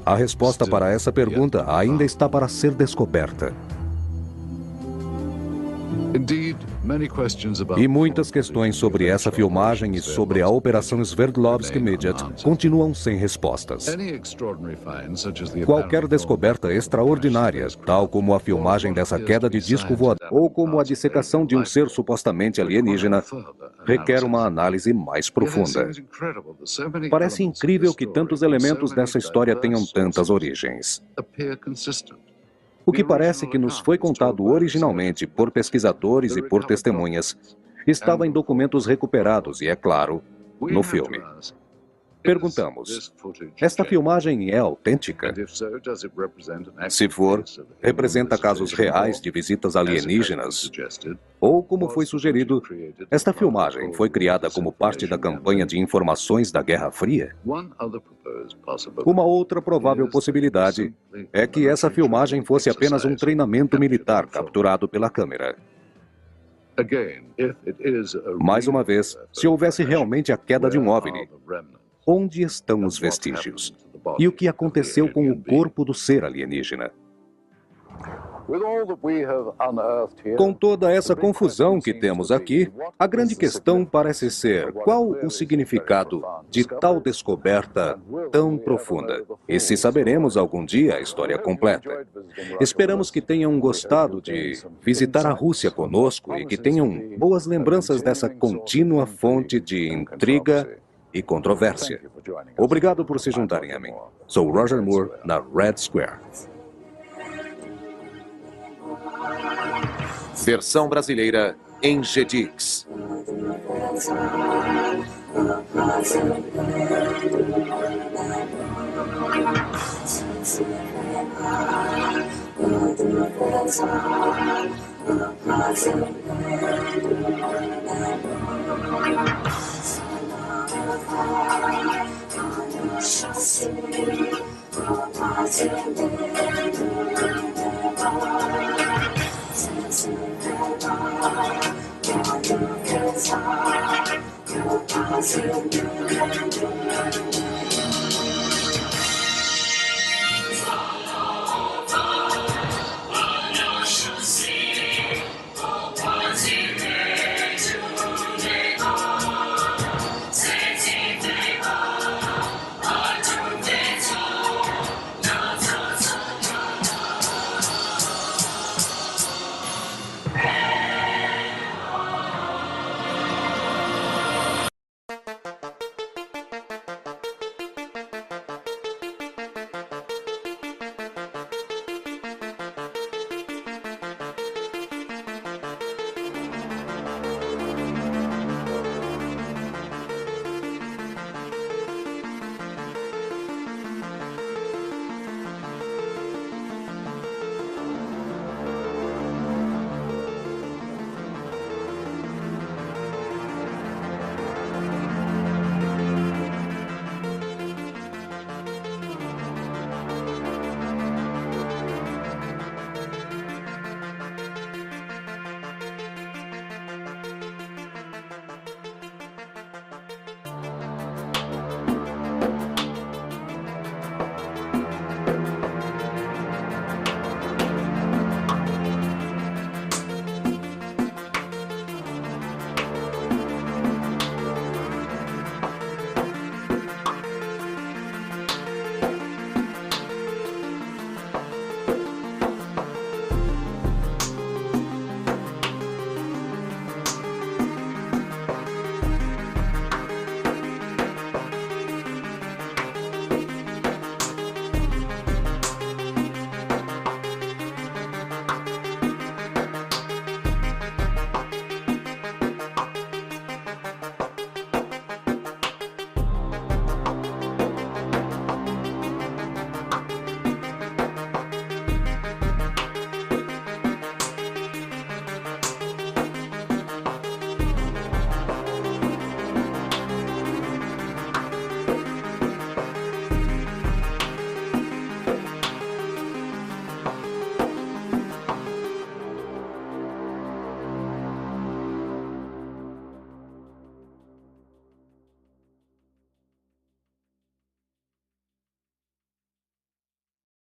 A resposta para essa pergunta ainda está para ser descoberta. E muitas questões sobre essa filmagem e sobre a Operação Sverdlovsky Midget continuam sem respostas. Qualquer descoberta extraordinária, tal como a filmagem dessa queda de disco voador ou como a dissecação de um ser supostamente alienígena, requer uma análise mais profunda. Parece incrível que tantos elementos dessa história tenham tantas origens. O que parece que nos foi contado originalmente por pesquisadores e por testemunhas estava em documentos recuperados e, é claro, no filme. Perguntamos, esta filmagem é autêntica? Se for, representa casos reais de visitas alienígenas? Ou, como foi sugerido, esta filmagem foi criada como parte da campanha de informações da Guerra Fria? Uma outra provável possibilidade é que essa filmagem fosse apenas um treinamento militar capturado pela câmera. Mais uma vez, se houvesse realmente a queda de um OVNI, onde estão os vestígios? E o que aconteceu com o corpo do ser alienígena? Com toda essa confusão que temos aqui, a grande questão parece ser qual o significado de tal descoberta tão profunda? E se saberemos algum dia a história completa. Esperamos que tenham gostado de visitar a Rússia conosco e que tenham boas lembranças dessa contínua fonte de intriga e controvérsia. Obrigado por se juntarem a mim. Sou Roger Moore, na Red Square. Versão brasileira em GDix.